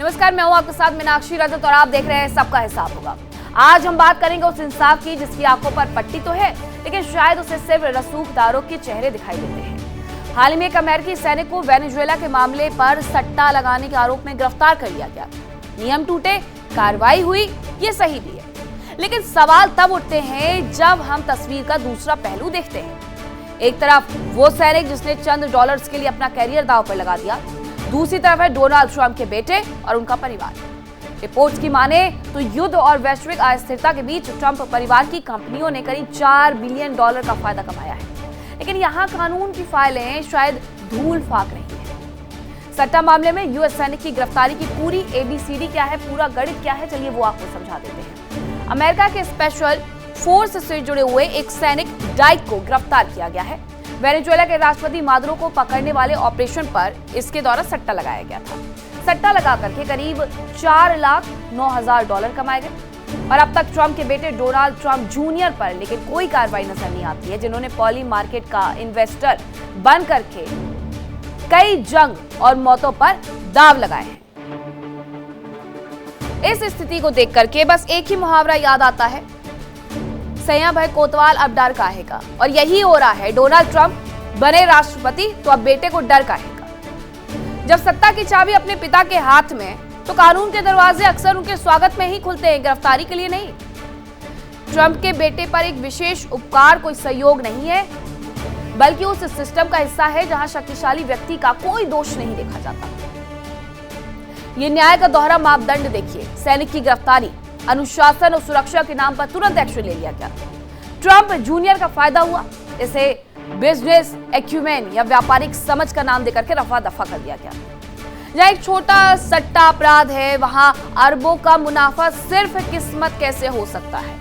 नमस्कार, मैं हूं आपके साथ मीनाक्षी रजत और आप देख रहे हैं सबका हिसाब होगा। आज हम बात करेंगे उस इंसाफ की जिसकी आंखों पर पट्टी तो है, लेकिन शायद उसे सिर्फ रसूखदारों के चेहरे दिखाई देते हैं। हाल ही में एक अमेरिकी सैनिक को वेनेजुएला के मामले पर सट्टा लगाने के आरोप में गिरफ्तार कर लिया गया। नियम टूटे, कार्रवाई हुई, ये सही भी है, लेकिन सवाल तब उठते हैं जब हम तस्वीर का दूसरा पहलू देखते हैं। एक तरफ वो सैनिक जिसने चंद डॉलर्स के लिए अपना कैरियर दांव पर लगा दिया, दूसरी तरफ है डोनाल्ड ट्रंप के बेटे और उनका परिवार। रिपोर्ट्स की माने तो युद्ध और वैश्विक अस्थिरता के बीच ट्रंप परिवार की कंपनियों ने करीब $4 बिलियन का फायदा कमाया है, लेकिन यहाँ कानून की फाइलें शायद धूल फाक रही है। सट्टा मामले में यूएस सैनिक की गिरफ्तारी की पूरी ABCD क्या है, पूरा गणित क्या है, चलिए वो आपको समझा देते हैं। अमेरिका के स्पेशल फोर्स से जुड़े हुए एक सैनिक डाइक को गिरफ्तार किया गया है। वेनेजुएला के राष्ट्रपति मादुरो को पकड़ने वाले ऑपरेशन पर इसके द्वारा सट्टा लगाया गया था। सट्टा लगा करके करीब $4,09,000 कमाए गए और अब तक ट्रंप के बेटे डोनाल्ड ट्रंप जूनियर पर लेकिन कोई कार्रवाई नजर नहीं आती है, जिन्होंने पॉली मार्केट का इन्वेस्टर बन करके कई जंग और मौतों पर दांव लगाए हैं। इस स्थिति को देख करके बस एक ही मुहावरा याद आता है, सैया भाई कोतवाल अब डर काहेगा। और यही हो रहा है, डोनाल्ड ट्रंप बने राष्ट्रपति तो अब बेटे को डर काहेगा। जब सत्ता की चाबी अपने पिता के हाथ में, तो कानून के दरवाजे अक्सर उनके स्वागत में ही खुलते हैं, गिरफ्तारी के लिए नहीं। ट्रंप के बेटे पर एक विशेष उपकार कोई सहयोग नहीं है, बल्कि उस सिस्टम का हिस्सा है जहां शक्तिशाली व्यक्ति का कोई दोष नहीं देखा जाता। ये न्याय का दोहरा मापदंड देखिए। सैनिक की गिरफ्तारी, अनुशासन और सुरक्षा के नाम पर तुरंत एक्शन ले लिया गया। ट्रंप जूनियर का फायदा हुआ, इसे बिजनेस एक्यूमेन या व्यापारिक समझ का नाम देकर के रफा दफा कर दिया गया। जहां एक छोटा सट्टा अपराध है, वहां अरबों का मुनाफा सिर्फ किस्मत कैसे हो सकता है।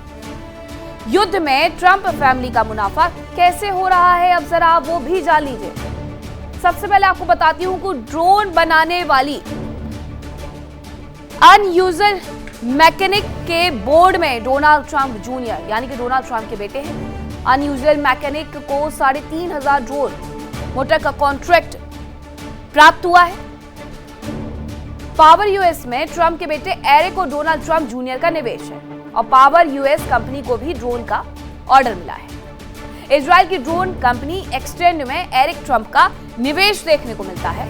युद्ध में ट्रंप फैमिली का मुनाफा कैसे हो रहा है, अब जरा आप वो भी जान लीजिए। सबसे पहले आपको बताती हूं कि ड्रोन बनाने वाली अनयूजुअल मैकेनिक के बोर्ड में डोनाल्ड ट्रंप जूनियर यानी कि डोनाल्ड ट्रंप के बेटे हैं। अनयूजुअल मैकेनिक को 3,500 ड्रोन मोटर का कॉन्ट्रैक्ट प्राप्त हुआ है। पावर यूएस में ट्रंप के बेटे एरिक और डोनाल्ड ट्रंप जूनियर का निवेश है और पावर यूएस कंपनी को भी ड्रोन का ऑर्डर मिला है। इजराइल की ड्रोन कंपनी एक्सटेंड में एरिक ट्रंप का निवेश देखने को मिलता है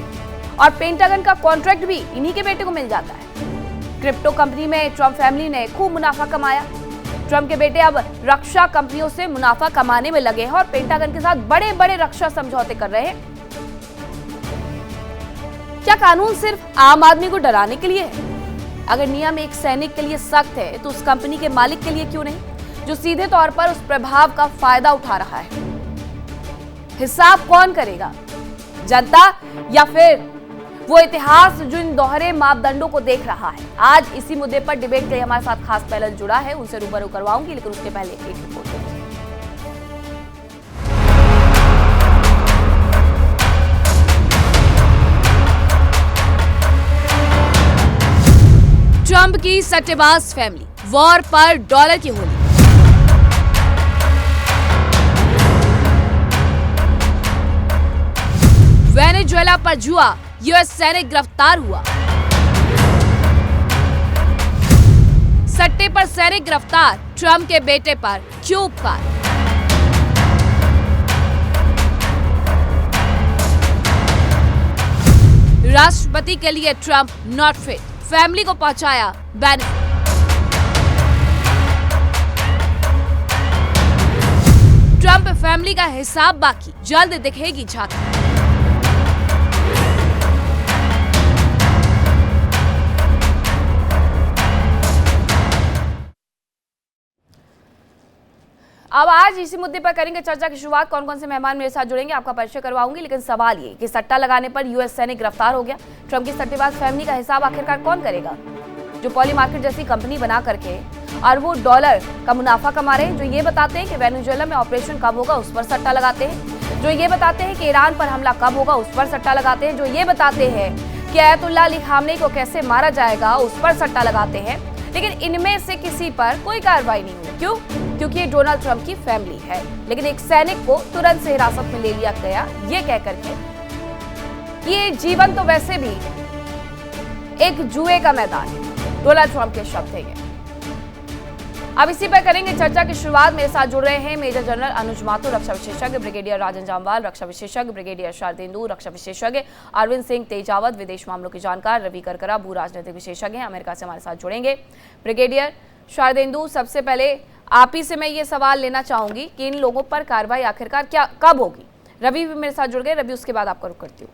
और पेंटागन का कॉन्ट्रैक्ट भी इन्हीं के बेटे को मिल जाता है। क्रिप्टो कंपनी में ट्रंप फैमिली ने खूब मुनाफा कमाया। ट्रंप के बेटे अब रक्षा कंपनियों से मुनाफा कमाने में लगे हैं और पेंटागन के साथ बड़े बड़े रक्षा समझौते कर रहे हैं। क्या कानून सिर्फ आम आदमी को डराने के लिए है? अगर नियम एक सैनिक के लिए सख्त है तो उस कंपनी के मालिक के लिए क्यों नहीं, जो सीधे तौर पर उस प्रभाव का फायदा उठा रहा है? हिसाब कौन करेगा, जनता या फिर वो इतिहास जो इन दोहरे मापदंडों को देख रहा है? आज इसी मुद्दे पर डिबेट के लिए हमारे साथ खास पैनल जुड़ा है, उनसे रूबरू करवाऊंगी, लेकिन उसके पहले एक रिपोर्ट। ट्रंप की सट्टेबाज फैमिली, वॉर पर डॉलर की होली। वेनेजुएला पर जुआ, यूएस सैनिक गिरफ्तार हुआ। सट्टे पर सैनिक गिरफ्तार, ट्रंप के बेटे पर क्यों उपकार? राष्ट्रपति के लिए ट्रंप नॉट फिट, फैमिली को पहुंचाया बेनिफिट। ट्रंप फैमिली का हिसाब बाकी, जल्द दिखेगी झांकी। अब आज इसी मुद्दे पर करेंगे चर्चा की शुरुआत। कौन कौन से मेहमान मेरे साथ जुड़ेंगे आपका परिचय करवाऊंगी, लेकिन सवाल ये कि सट्टा लगाने पर यूएस सैनिक गिरफ्तार हो गया। ट्रंप की सट्टेबाज फैमिली का हिसाब आखिरकार कौन करेगा, जो पॉली मार्केट जैसी कंपनी बना करके अरबों डॉलर का मुनाफा कमा रहे हैं, जो ये बताते हैं कि वेनेजुएला में ऑपरेशन कब होगा उस पर सट्टा लगाते हैं, जो ये बताते हैं कि ईरान पर हमला कब होगा उस पर सट्टा लगाते हैं, जो ये बताते हैं कि अयतुल्लाह अली खामनेई को कैसे मारा जाएगा उस पर सट्टा लगाते हैं। लेकिन इनमें से किसी पर कोई कार्रवाई नहीं हुई। क्यों? क्योंकि ये डोनाल्ड ट्रंप की फैमिली है। लेकिन एक सैनिक को तुरंत से हिरासत में ले लिया गया ये कह करके ये जीवन तो वैसे भी एक जुए का मैदान है। डोनाल्ड ट्रंप के शब्द है ये। अब इसी पर करेंगे चर्चा की शुरुआत। मेरे साथ जुड़ रहे हैं मेजर जनरल अनुज माथुर, रक्षा विशेषज्ञ, ब्रिगेडियर राजन जामवाल, रक्षा विशेषज्ञ, ब्रिगेडियर शारदेंदु, रक्षा विशेषज्ञ, अरविंद सिंह तेजावत, विदेश मामलों के जानकार, रवि करकरा, भू राजनीतिक विशेषज्ञ हैं, अमेरिका से हमारे साथ जुड़ेंगे। ब्रिगेडियर शारदेंदु, सबसे पहले आप ही से मैं ये सवाल लेना चाहूंगी कि इन लोगों पर कार्रवाई आखिरकार कब होगी। रवि भी मेरे साथ जुड़ गए। रवि, उसके बाद आपका रुख करती हूँ।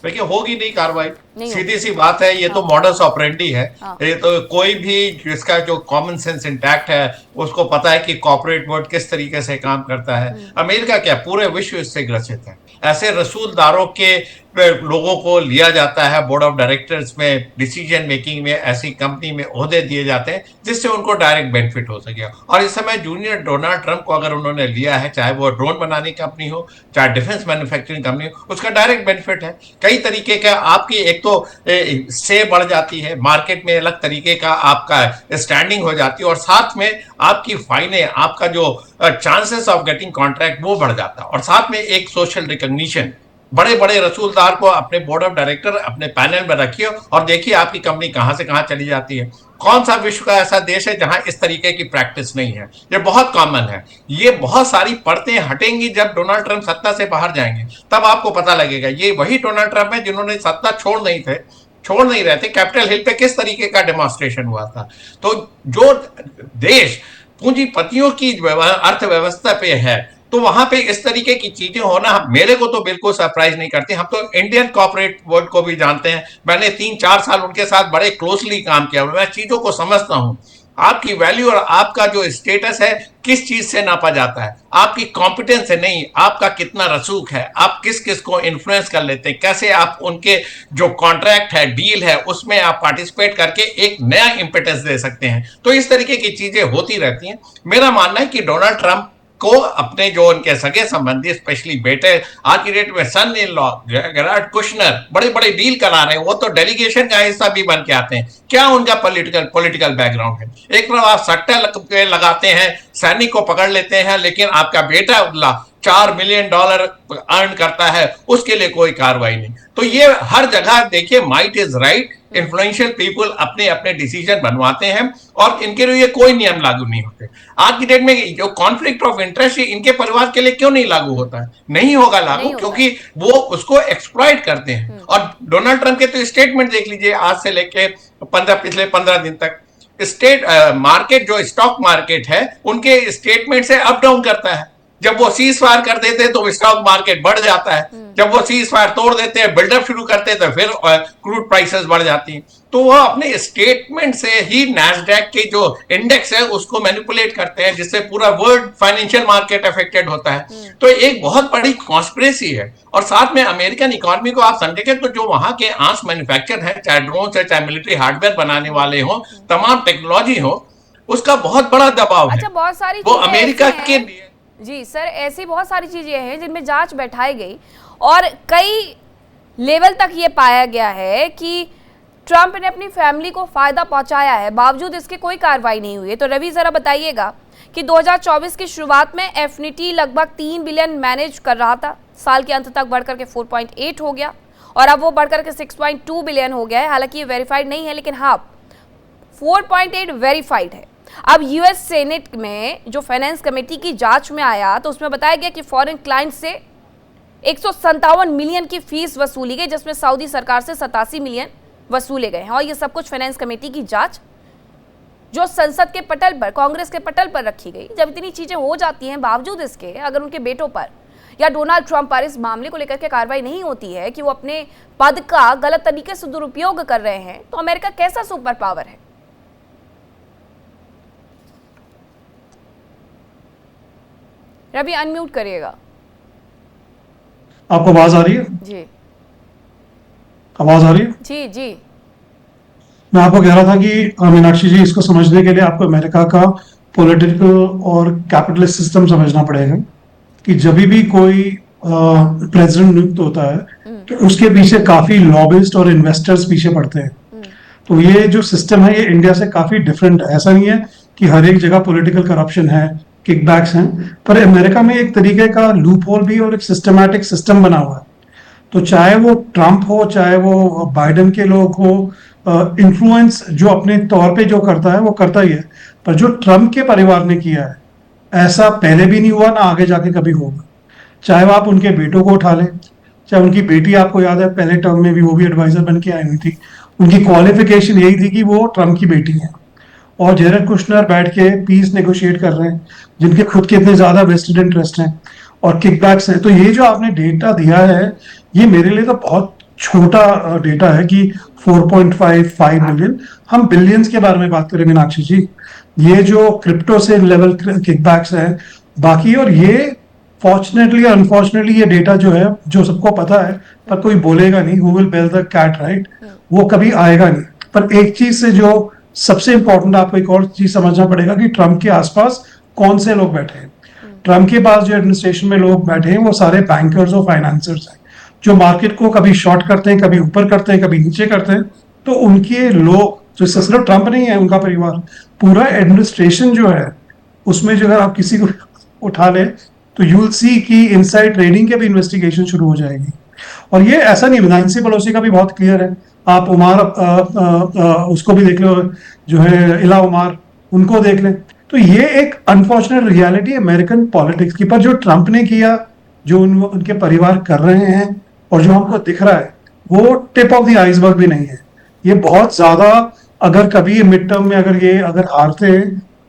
देखिए, होगी नहीं कार्रवाई, सीधी सी बात है। ये तो मॉडस ऑपरेंडी है। ये तो कोई भी जिसका जो कॉमन सेंस इंटैक्ट है उसको पता है कि कॉर्पोरेट वर्ल्ड किस तरीके से काम करता है। अमेरिका क्या, पूरे विश्व इससे ग्रसित है। ऐसे रसूलदारों के लोगों को लिया जाता है बोर्ड ऑफ डायरेक्टर्स में, डिसीजन मेकिंग में, ऐसी कंपनी में ओहदे दिए जाते हैं जिससे उनको डायरेक्ट बेनिफिट हो सके। और इस समय जूनियर डोनाल्ड ट्रंप को अगर उन्होंने लिया है, चाहे वो ड्रोन बनाने की कंपनी हो, चाहे डिफेंस मैन्युफैक्चरिंग कंपनी हो, उसका डायरेक्ट बेनिफिट है। कई तरीके का आपकी एक तो से बढ़ जाती है, मार्केट में अलग तरीके का आपका स्टैंडिंग हो जाती है, और साथ में आपकी फाइनें, आपका जो चांसेस ऑफ गेटिंग कॉन्ट्रैक्ट वो बढ़ जाता है। और साथ में एक सोशल रिकॉग्निशन, बड़े बड़े रसूलदार को अपने बोर्ड ऑफ डायरेक्टर, अपने पैनल में रखिए और देखिए आपकी कंपनी कहां से कहां चली जाती है। कौन सा विश्व का ऐसा देश है जहां इस तरीके की प्रैक्टिस नहीं है? ये बहुत कॉमन है। ये बहुत सारी परतें हटेंगी जब डोनाल्ड ट्रंप सत्ता से बाहर जाएंगे, तब आपको पता लगेगा। ये वही डोनाल्ड ट्रंप है जिन्होंने सत्ता छोड़ नहीं रहे थे। कैपिटल हिल पे किस तरीके का डेमोन्स्ट्रेशन हुआ था। तो जो देश पूंजीपतियों की अर्थव्यवस्था पे है, तो वहां पे इस तरीके की चीजें होना मेरे को तो बिल्कुल सरप्राइज नहीं करती। हम तो इंडियन कॉर्पोरेट वर्ल्ड को भी जानते हैं। मैंने 3-4 साल उनके साथ बड़े क्लोजली काम किया, मैं चीजों को समझता हूं। आपकी वैल्यू और आपका जो स्टेटस है किस चीज से नापा जाता है? आपकी कॉम्पिटेंस से नहीं, आपका कितना रसूख है, आप किस किस को इन्फ्लुएंस कर लेते हैं, कैसे आप उनके जो कॉन्ट्रैक्ट है, डील है, उसमें आप पार्टिसिपेट करके एक नया इंपेटस दे सकते हैं। तो इस तरीके की चीजें होती रहती हैं। मेरा मानना है कि डोनाल्ड ट्रंप को अपने जो उनके सगे संबंधी, स्पेशली बेटे, आज की डेट में सन इन लॉ जेरार्ड कुशनर बड़े बड़े डील करा रहे हैं, वो तो डेलीगेशन का हिस्सा भी बन के आते हैं। क्या उनका पॉलिटिकल बैकग्राउंड है? एक तरफ आप सट्टा लगाते हैं, सैनिक को पकड़ लेते हैं, लेकिन आपका बेटा $4 मिलियन अर्न करता है, उसके लिए कोई कार्रवाई नहीं। तो ये हर जगह देखिए, might is right. Influential people अपने अपने डिसीजन बनवाते हैं और इनके लिए कोई नियम लागू नहीं होते। आज की डेट में जो कॉन्फ्लिक्ट ऑफ इंटरेस्ट इनके परिवार के लिए क्यों नहीं लागू होता है? नहीं होगा लागू, क्योंकि वो उसको एक्सप्लॉइट करते हैं। और डोनाल्ड ट्रंप के तो स्टेटमेंट देख लीजिए, आज से लेके पिछले 15 दिन तक मार्केट, जो स्टॉक मार्केट है, उनके स्टेटमेंट से अप डाउन करता है। जब वो सीज फायर कर देते हैं तो स्टॉक मार्केट बढ़ जाता है, जब वो सीज फायर तोड़ देते हैं, बिल्डअप शुरू करते हैं, तो फिर क्रूड प्राइसेस बढ़ जाती हैं। तो वो अपने स्टेटमेंट से ही नैस्डैक के जो इंडेक्स है उसको मैनिपुलेट करते हैं, जिससे पूरा वर्ल्ड फाइनेंशियल मार्केट अफेक्टेड होता है। तो एक बहुत बड़ी कॉन्स्पिरेसी है। और साथ में अमेरिकन इकोनॉमी को आप समझेंगे तो जो वहां के आर्म्स मैन्युफैक्चर है, चाहे ड्रोन है, चाहे मिलिट्री हार्डवेयर बनाने वाले हो, तमाम टेक्नोलॉजी हो, उसका बहुत बड़ा दबाव है। अच्छा, बहुत सारी वो अमेरिका के लिए। जी सर, ऐसी बहुत सारी चीजें हैं जिनमें जांच बैठाई गई और कई लेवल तक ये पाया गया है कि ट्रंप ने अपनी फैमिली को फायदा पहुंचाया है, बावजूद इसके कोई कार्रवाई नहीं हुई है। तो रवि, जरा बताइएगा कि 2024 की शुरुआत में एफनिटी लगभग 3 बिलियन मैनेज कर रहा था, साल के अंत तक बढ़कर के 4.8 हो गया और अब वो बढ़कर के 6.2 बिलियन हो गया है। हालांकि ये वेरीफाइड नहीं है, लेकिन हाँ 4.8 वेरीफाइड है। अब यूएस सेनेट में जो फाइनेंस कमेटी की जांच में आया तो उसमें बताया गया कि फॉरेन क्लाइंट से 157 मिलियन की फीस वसूली गई, जिसमें सऊदी सरकार से 87 मिलियन वसूले गए हैं। और ये सब कुछ फाइनेंस कमेटी की जांच जो संसद के पटल पर, कांग्रेस के पटल पर रखी गई। जब इतनी चीजें हो जाती हैं, बावजूद इसके अगर उनके बेटों पर या डोनाल्ड ट्रंप पर इस मामले को लेकर के कार्रवाई नहीं होती है कि वो अपने पद का गलत तरीके से दुरुपयोग कर रहे हैं, तो अमेरिका कैसा सुपर पावर है? रवि, अनम्यूट करिएगा। आपको आवाज आ रही है? जी, आवाज आ रही है? जी जी। मैं आपको कह रहा था कि मीनाक्षी जी, इसको समझने के लिए आपको अमेरिका का पॉलिटिकल और कैपिटलिस्ट सिस्टम समझना पड़ेगा कि जब भी कोई प्रेसिडेंट नियुक्त होता है तो उसके पीछे काफी लॉबिस्ट और इन्वेस्टर्स पीछे पड़ते हैं। तो ये जो सिस्टम है ये इंडिया से काफी डिफरेंट है। ऐसा नहीं है कि हर एक जगह पॉलिटिकल करप्शन है, किकबैक्स हैं, पर अमेरिका में एक तरीके का लूप होल भी और एक सिस्टमैटिक सिस्टम बना हुआ है। तो चाहे वो ट्रम्प हो चाहे वो बाइडेन के लोग हो, इन्फ्लुएंस जो अपने तौर पे जो करता है वो करता ही है। पर जो ट्रम्प के परिवार ने किया है ऐसा पहले भी नहीं हुआ ना आगे जाके कभी होगा। चाहे वो आप उनके बेटों को उठा लें, चाहे उनकी बेटी, आपको याद है पहले टर्म में भी वो भी एडवाइजर बन के आई हुई थी, उनकी क्वालिफिकेशन यही थी कि वो ट्रम्प की बेटी है। और जेरेड कुशनर बैठ के पीस नेगोशिएट कर रहे हैं, जिनके खुद के इतने ज्यादा वेस्टेड इंटरेस्ट हैं और किकबैक्स हैं। तो ये जो आपने डेटा दिया है ये मेरे लिए तो बहुत छोटा डेटा है कि 4.55 मिलियन, हम बिलियंस के बारे में बात करें मीनाक्षी जी। ये जो क्रिप्टो से लेवल किकबैक्स है बाकी, और ये फॉर्चुनेटली और अनफॉर्चुनेटली ये डेटा जो है जो सबको पता है पर कोई बोलेगा नहीं, who will bell the cat, right, वो कभी आएगा नहीं। पर एक चीज से जो सबसे इंपॉर्टेंट आपको एक और चीज समझना पड़ेगा कि ट्रम्प के आसपास कौन से लोग बैठे हैं। ट्रम्प के पास जो एडमिनिस्ट्रेशन में लोग बैठे हैं वो सारे बैंकर्स और फाइनेंसर्स हैं, जो मार्केट को कभी शॉर्ट करते हैं, कभी ऊपर करते हैं, कभी नीचे करते हैं। तो उनके लोग, जो सिर्फ ट्रम्प नहीं है, उनका परिवार, पूरा एडमिनिस्ट्रेशन जो है उसमें जो है आप किसी को उठा ले तो यू विल सी कि इनसाइड ट्रेडिंग के भी इन्वेस्टिगेशन शुरू हो जाएगी। और ये ऐसा नहीं, नैन्सी पेलोसी का भी बहुत क्लियर है। आप उमार उसको भी देख लो, जो है इला उमार, उनको देख लें। तो ये एक अनफॉर्चुनेट रियलिटी है अमेरिकन पॉलिटिक्स की। पर जो ट्रम्प ने किया, जो उनके परिवार कर रहे हैं और जो हमको दिख रहा है, वो टिप ऑफ द आइसबर्ग भी नहीं है। ये बहुत ज्यादा, अगर कभी मिड टर्म में अगर हारते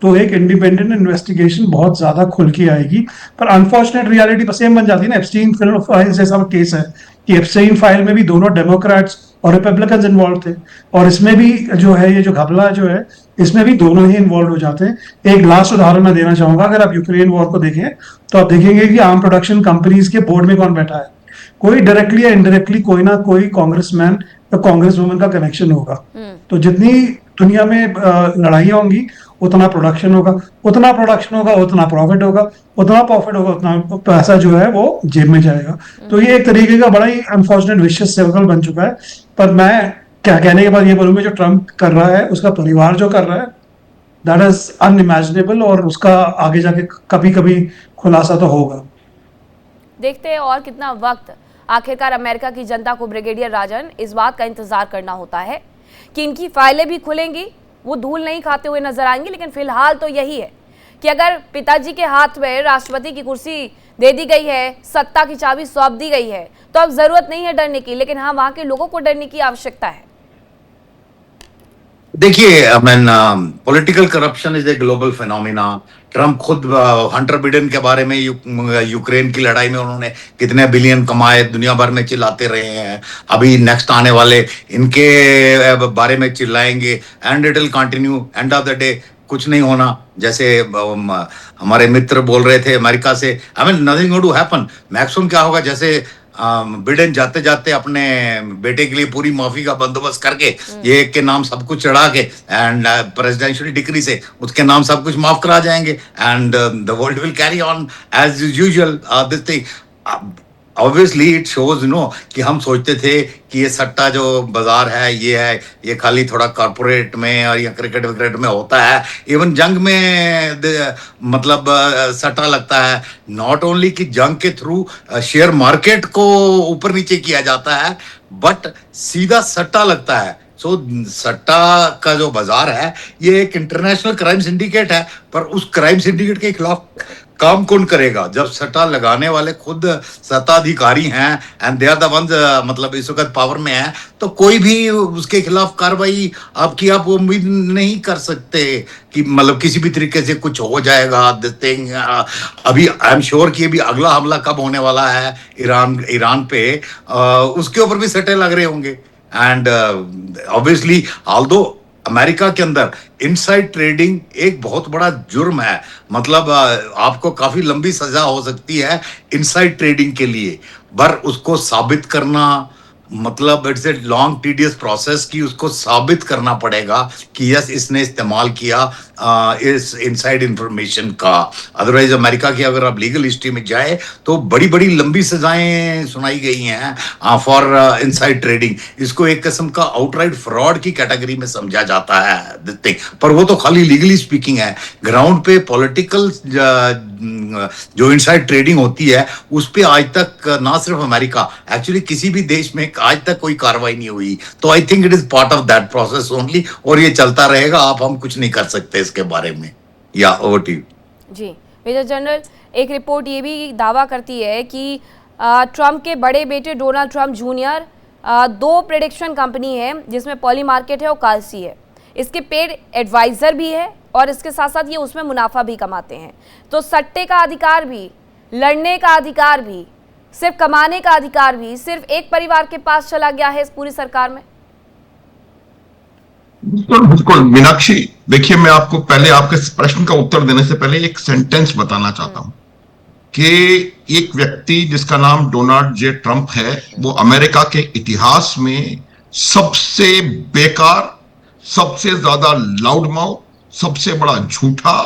तो एक इंडिपेंडेंट इन्वेस्टिगेशन बहुत ज्यादा खुल के आएगी। पर अनफॉर्चुनेट रियलिटी बस सेम बन जाती है ना। एप्स्टीन फाइल जैसा केस है कि एप्स्टीन फाइल में भी दोनों डेमोक्रेट्स और रिपब्लिकन इन्वॉल्व थे, और इसमें भी जो है ये जो घपला जो है इसमें भी दोनों ही इन्वॉल्व हो जाते हैं। एक लास्ट उदाहरण मैं देना चाहूंगा, अगर आप यूक्रेन वॉर को देखें तो आप देखेंगे कि आर्म प्रोडक्शन कंपनीज के बोर्ड में कौन बैठा है, कोई डायरेक्टली या इनडायरेक्टली कोई ना कोई कांग्रेसमैन या कांग्रेस वुमन का कनेक्शन होगा। तो जितनी दुनिया में लड़ाइयाँ होंगी उतना प्रोडक्शन होगा, उतना प्रोडक्शन होगा उतना प्रॉफिट होगा, उतना प्रॉफिट होगा उतना पैसा जो है वो जेब में जाएगा। तो ये एक तरीके का बड़ा ही अनफॉर्चुनेट विशियस सर्कल बन चुका है। पर मैं क्या कहने के बाद ये बोलूंगा, जो ट्रम्प कर रहा है, उसका परिवार जो कर रहा है, दैट इज अनइमेजिनेबल, और उसका आगे जाके कभी कभी खुलासा तो होगा। देखते हैं और कितना वक्त आखिरकार अमेरिका की जनता को ब्रिगेडियर राजन इस बात का इंतजार करना होता है कि इनकी फाइलें भी खुलेंगी, वो धूल नहीं खाते हुए नजर आएंगे। लेकिन फिलहाल तो यही है कि अगर पिताजी के हाथ में राष्ट्रपति की कुर्सी दे दी गई है, सत्ता की चाबी सौंप दी गई है, तो अब जरूरत नहीं है डरने की। लेकिन हाँ, वहां के लोगों को डरने की आवश्यकता है। देखिए, political corruption is a global phenomena. Trump खुद हंटर बिडेन के बारे में यूक्रेन की लड़ाई में उन्होंने कितने बिलियन कमाए दुनिया भर में चिल्लाते रहे हैं। अभी नेक्स्ट आने वाले इनके बारे में चिल्लाएंगे, and it will continue. End of the day कुछ नहीं होना, जैसे हमारे मित्र बोल रहे थे अमेरिका से, I mean nothing going to happen. Maximum क्या होगा, जैसे बिडेन जाते जाते अपने बेटे के लिए पूरी माफी का बंदोबस्त करके ये के नाम सब कुछ चढ़ा के एंड प्रेसिडेंशियल डिक्री से उसके नाम सब कुछ माफ करा जाएंगे, and the world will carry on as usual this thing. Obviously it shows कि हम सोचते थे कि ये सट्टा जो बाजार है ये खाली थोड़ा कॉर्पोरेट में और या क्रिकेट विकेट में होता है। इवन जंग में मतलब सट्टा लगता है। नॉट ओनली कि जंग के थ्रू शेयर मार्केट को ऊपर नीचे किया जाता है, बट सीधा सट्टा लगता है। सो सट्टा का जो बाजार है ये एक इंटरनेशनल क्राइम सिंडिकेट है, पर उस क्राइम सिंडिकेट के खिलाफ काम कौन करेगा जब सट्टा लगाने वाले खुद सत्ताधिकारी हैं and they are the ones, मतलब इस वक्त पावर में है। तो कोई भी उसके खिलाफ कार्रवाई आप उम्मीद नहीं कर सकते कि मतलब किसी भी तरीके से कुछ हो जाएगा। दिस थिंग अभी आई एम श्योर कि अभी अगला हमला कब होने वाला है ईरान पे, उसके ऊपर भी सट्टे लग रहे होंगे। एंड ऑब्वियसली ऑल्दो अमेरिका के अंदर इनसाइड ट्रेडिंग एक बहुत बड़ा जुर्म है, मतलब आपको काफी लंबी सजा हो सकती है इनसाइड ट्रेडिंग के लिए, पर उसको साबित करना मतलब it's a long tedious process कि उसको साबित करना पड़ेगा कि यस इसने इस्तेमाल किया इस इनसाइड इंफॉर्मेशन का। अदरवाइज अमेरिका की अगर आप लीगल हिस्ट्री में जाए तो बड़ी बड़ी लंबी सजाएं सुनाई गई हैं फॉर इनसाइड ट्रेडिंग। इसको एक किस्म का आउटराइट फ्रॉड की कैटेगरी में समझा जाता है थिंग, पर वो तो खाली लीगली स्पीकिंग है। ग्राउंड पे पॉलिटिकल जो इनसाइड ट्रेडिंग होती है उस पे आज तक ना सिर्फ अमेरिका, एक्चुअली किसी भी देश में आज तक कोई कार्रवाई नहीं हुई। तो I think it is part of that process only, और ये चलता रहेगा। आप हम कुछ नहीं कर सकते इसके बारे में। या ओवर टू यू। जी मेजर जनरल, एक रिपोर्ट ये भी दावा करती है कि ट्रंप के बड़े बेटे Donald Trump junior 2 prediction company है जिसमें पॉली मार्केट है और काल्सी है, इसके पेड एडवाइज़र भी है और इसके साथ साथ ये उसमें मुनाफा भी कमाते हैं। तो सट्टे का अधिकार भी, लड़ने का अधिकार भी, सिर्फ कमाने का अधिकार भी सिर्फ एक परिवार के पास चला गया है इस पूरी सरकार में। बिल्कुल बिल्कुल मीनाक्षी, देखिए मैं आपको पहले आपके इस प्रश्न का उत्तर देने से पहले एक सेंटेंस बताना चाहता हूं कि एक व्यक्ति जिसका नाम डोनाल्ड जे ट्रंप है वो अमेरिका के इतिहास में सबसे बेकार, सबसे ज्यादा लाउड माउथ, सबसे बड़ा झूठा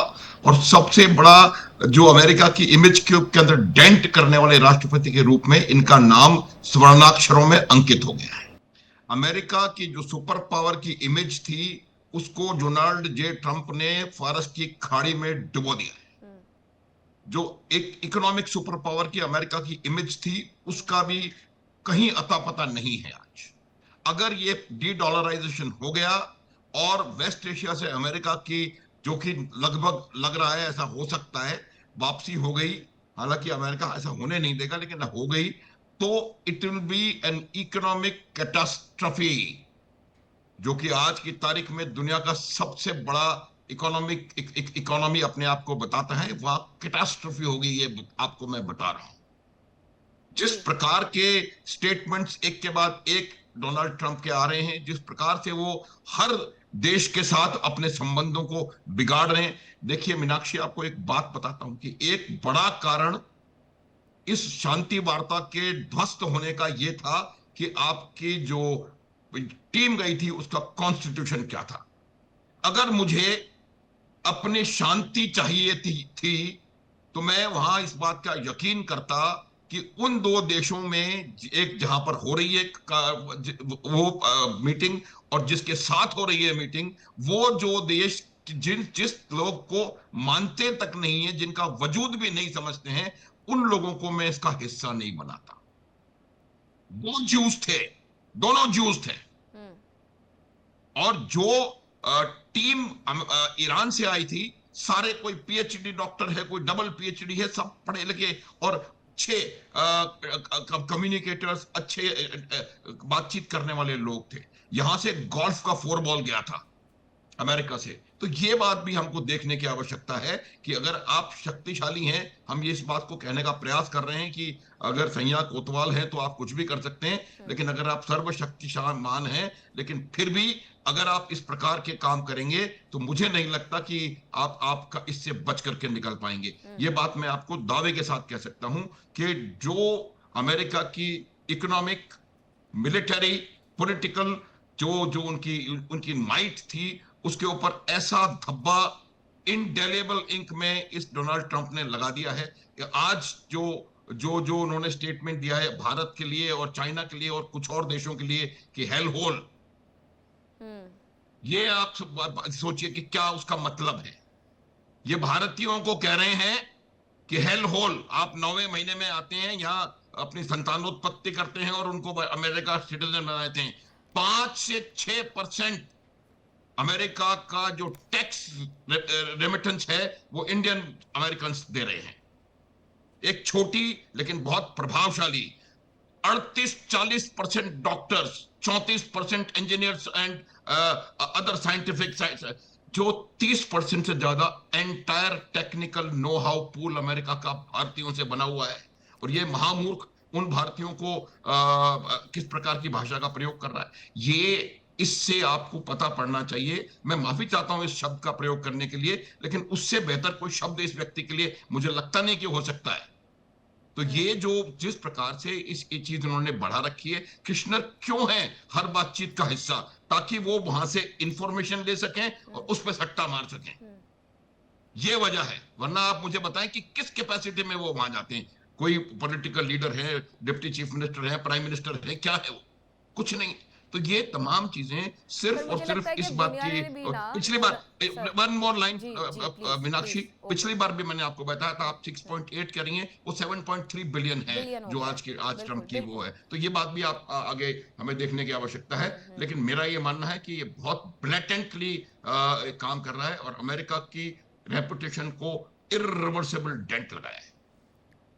और सबसे बड़ा जो अमेरिका की इमेज के अंदर डेंट करने वाले राष्ट्रपति के रूप में इनका नाम स्वर्णाक्षरों में अंकित हो गया है। अमेरिका की जो सुपर पावर की इमेज थी उसको डोनाल्ड जे ट्रंप ने फारस की खाड़ी में डुबो दिया है। जो एक इकोनॉमिक सुपर पावर की अमेरिका की इमेज थी उसका भी कहीं अता पता नहीं है आज। अगर ये डी डॉलराइजेशन हो गया और वेस्ट एशिया से अमेरिका की, जो कि लगभग लग रहा है ऐसा हो सकता है, वापसी हो गई, हालांकि अमेरिका ऐसा होने नहीं देगा लेकिन हो गई, तो it will be an economic catastrophe, जो कि आज की तारीख में दुनिया का सबसे बड़ा इकोनॉमी अपने आप को बताता है, वह कैटास्ट्रफी होगी। ये आपको मैं बता रहा हूं। जिस प्रकार के स्टेटमेंट्स एक के बाद एक डोनाल्ड ट्रंप के आ रहे हैं, जिस प्रकार से वो हर देश के साथ अपने संबंधों को बिगाड़ रहे हैं। देखिए मीनाक्षी, आपको एक बात बताता हूं कि एक बड़ा कारण इस शांति वार्ता के ध्वस्त होने का यह था कि आपकी जो टीम गई थी उसका कॉन्स्टिट्यूशन क्या था। अगर मुझे अपनी शांति चाहिए थी तो मैं वहां इस बात का यकीन करता कि उन 2 देशों में एक जहां पर हो रही है वो मीटिंग और जिसके साथ हो रही है मीटिंग, वो जो देश जिस लोग को मानते तक नहीं है, जिनका वजूद भी नहीं समझते हैं, उन लोगों को मैं इसका हिस्सा नहीं बनाता। वो ज्यूज थे, दोनों ज्यूज थे। और जो टीम ईरान से आई थी, सारे कोई पीएचडी डॉक्टर है, कोई डबल पीएचडी है, सब पढ़े लिखे और अच्छे कम्युनिकेटर्स, अच्छे बातचीत करने वाले लोग थे। यहां से गोल्फ का 4 बॉल गया था अमेरिका से। तो ये बात भी हमको देखने की आवश्यकता है कि अगर आप शक्तिशाली हैं, हम ये इस बात को कहने का प्रयास कर रहे हैं कि अगर सैया कोतवाल है तो आप कुछ भी कर सकते हैं, लेकिन अगर आप सर्वशक्तिमान हैं, लेकिन फिर भी अगर आप इस प्रकार के काम करेंगे तो मुझे नहीं लगता कि आपका इससे बच करके निकल पाएंगे। ये बात मैं आपको दावे के साथ कह सकता हूं कि जो अमेरिका की इकोनॉमिक, मिलिटरी, पॉलिटिकल जो उनकी माइट थी, उसके ऊपर ऐसा धब्बा इंडेलेबल इंक में इस डोनाल्ड ट्रंप ने लगा दिया है कि आज जो उन्होंने स्टेटमेंट दिया है भारत के लिए और चाइना के लिए और कुछ और देशों के लिए कि हेल होल, ये आप सोचिए कि क्या उसका मतलब है। ये भारतीयों को कह रहे हैं कि हेल होल, आप 9वें महीने में आते हैं, यहां अपनी संतानोत्पत्ति करते हैं और उनको अमेरिका सिटीजन बनाते हैं। 5 से 6% अमेरिका का जो टैक्स रेमिटेंस है वो इंडियन अमेरिकन दे रहे हैं। एक छोटी लेकिन बहुत प्रभावशाली 38-40% doctors, 34% engineers and other scientific science, जो 30% से ज्यादा entire technical know how pool America का भारतीयों से बना हुआ है। और ये महामूर्ख उन भारतीयों को किस प्रकार की भाषा का प्रयोग कर रहा है, ये इससे आपको पता पड़ना चाहिए। मैं माफी चाहता हूं इस शब्द का प्रयोग करने के लिए, लेकिन उससे बेहतर कोई शब्द इस व्यक्ति के लिए मुझे लगता नहीं कि हो सकता है। तो ये जो जिस प्रकार से ये चीज उन्होंने बढ़ा रखी है, किश्नर क्यों है हर बातचीत का हिस्सा, ताकि वो वहां से इंफॉर्मेशन ले सकें और उस पर सट्टा मार सकें। ये वजह है, वरना आप मुझे बताएं कि किस कैपेसिटी में वो वहां जाते हैं। कोई पॉलिटिकल लीडर है, डिप्टी चीफ मिनिस्टर है, प्राइम मिनिस्टर है, क्या है वो? कुछ नहीं। तो ये तमाम चीजें सिर्फ और सिर्फ इस बात की, पिछली बार, वन मोर लाइन मीनाक्षी, पिछली बार भी मैंने आपको बताया था, आप 6.8 कह रही हैं, वो 7.3 बिलियन है जो आज ट्रम्प की वो है। तो ये बात भी आप आगे हमें देखने की आवश्यकता है। लेकिन मेरा ये मानना है कि ये बहुत ब्लैटेंटली काम कर रहा है और अमेरिका की रेपुटेशन को इर्रिवर्सिबल डेंट लगाया है।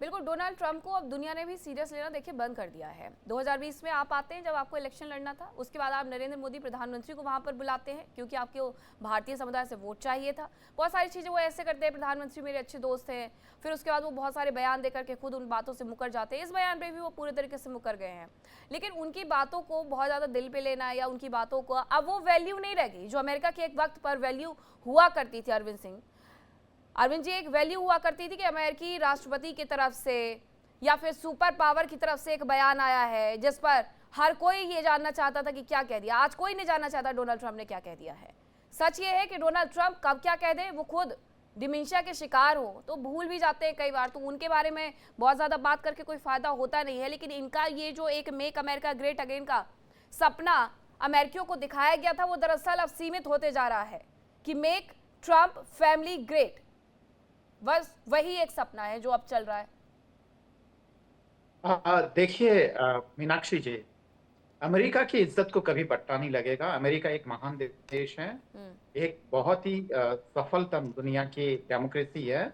बिल्कुल, डोनाल्ड ट्रंप को अब दुनिया ने भी सीरियस लेना देखिए बंद कर दिया है। 2020 में आप आते हैं जब आपको इलेक्शन लड़ना था, उसके बाद आप नरेंद्र मोदी प्रधानमंत्री को वहां पर बुलाते हैं क्योंकि आपको भारतीय समुदाय से वोट चाहिए था। बहुत सारी चीज़ें वो ऐसे करते हैं, प्रधानमंत्री मेरे अच्छे दोस्त हैं, फिर उसके बाद वो बहुत सारे बयान देकर के खुद उन बातों से मुकर जाते हैं। इस बयान पर भी वो पूरे तरीके से मुकर गए हैं, लेकिन उनकी बातों को बहुत ज़्यादा दिल पर लेना या उनकी बातों को अब वो वैल्यू नहीं रह गई जो अमेरिका की एक वक्त पर वैल्यू हुआ करती थी। अरविंद जी, एक वैल्यू हुआ करती थी कि अमेरिकी राष्ट्रपति की तरफ से या फिर सुपर पावर की तरफ से एक बयान आया है जिस पर हर कोई ये जानना चाहता था कि क्या कह दिया। आज कोई नहीं जानना चाहता डोनाल्ड ट्रंप ने क्या कह दिया है। सच ये है कि डोनाल्ड ट्रंप कब क्या कह दे, वो खुद डिमेंशिया के शिकार हो तो भूल भी जाते हैं कई बार, तो उनके बारे में बहुत ज़्यादा बात करके कोई फ़ायदा होता नहीं है। लेकिन इनका ये जो एक मेक अमेरिका ग्रेट अगेन का सपना अमेरिकियों को दिखाया गया था, वो दरअसल अब सीमित होते जा रहा है कि मेक ट्रंप फैमिली ग्रेट, बस वही एक सपना है जो अब चल रहा है। देखिए मीनाक्षी जी, अमेरिका की इज्जत को कभी बट्टा नहीं लगेगा। अमेरिका एक महान देश है, एक बहुत ही सफलतम दुनिया की डेमोक्रेसी है,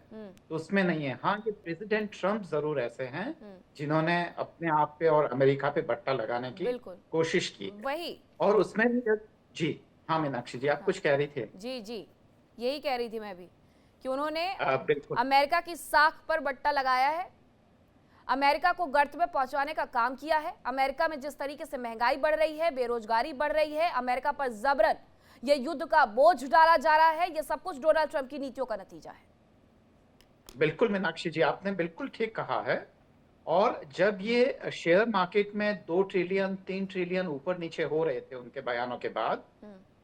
तो उसमें नहीं है। हाँ, ये प्रेसिडेंट ट्रंप जरूर ऐसे हैं जिन्होंने अपने आप पे और अमेरिका पे बट्टा लगाने की कोशिश की वही, और उसमें भी जी हाँ मीनाक्षी जी, आप कुछ कह रही थे। जी यही कह रही थी मैं भी कि उन्होंने अमेरिका की साख पर बट्टा लगाया है, अमेरिका को गर्त में पहुंचाने का काम किया है। अमेरिका में जिस तरीके से महंगाई बढ़ रही है, बेरोजगारी बढ़ रही है, अमेरिका पर जबरन ये युद्ध का बोझ डाला जा रहा है, ये सब कुछ डोनाल्ड ट्रंप की नीतियों का नतीजा है। बिल्कुल मीनाक्षी जी, आपने बिल्कुल ठीक कहा है। और जब ये शेयर मार्केट में 2 ट्रिलियन 3 ट्रिलियन ऊपर नीचे हो रहे थे उनके बयानों के बाद,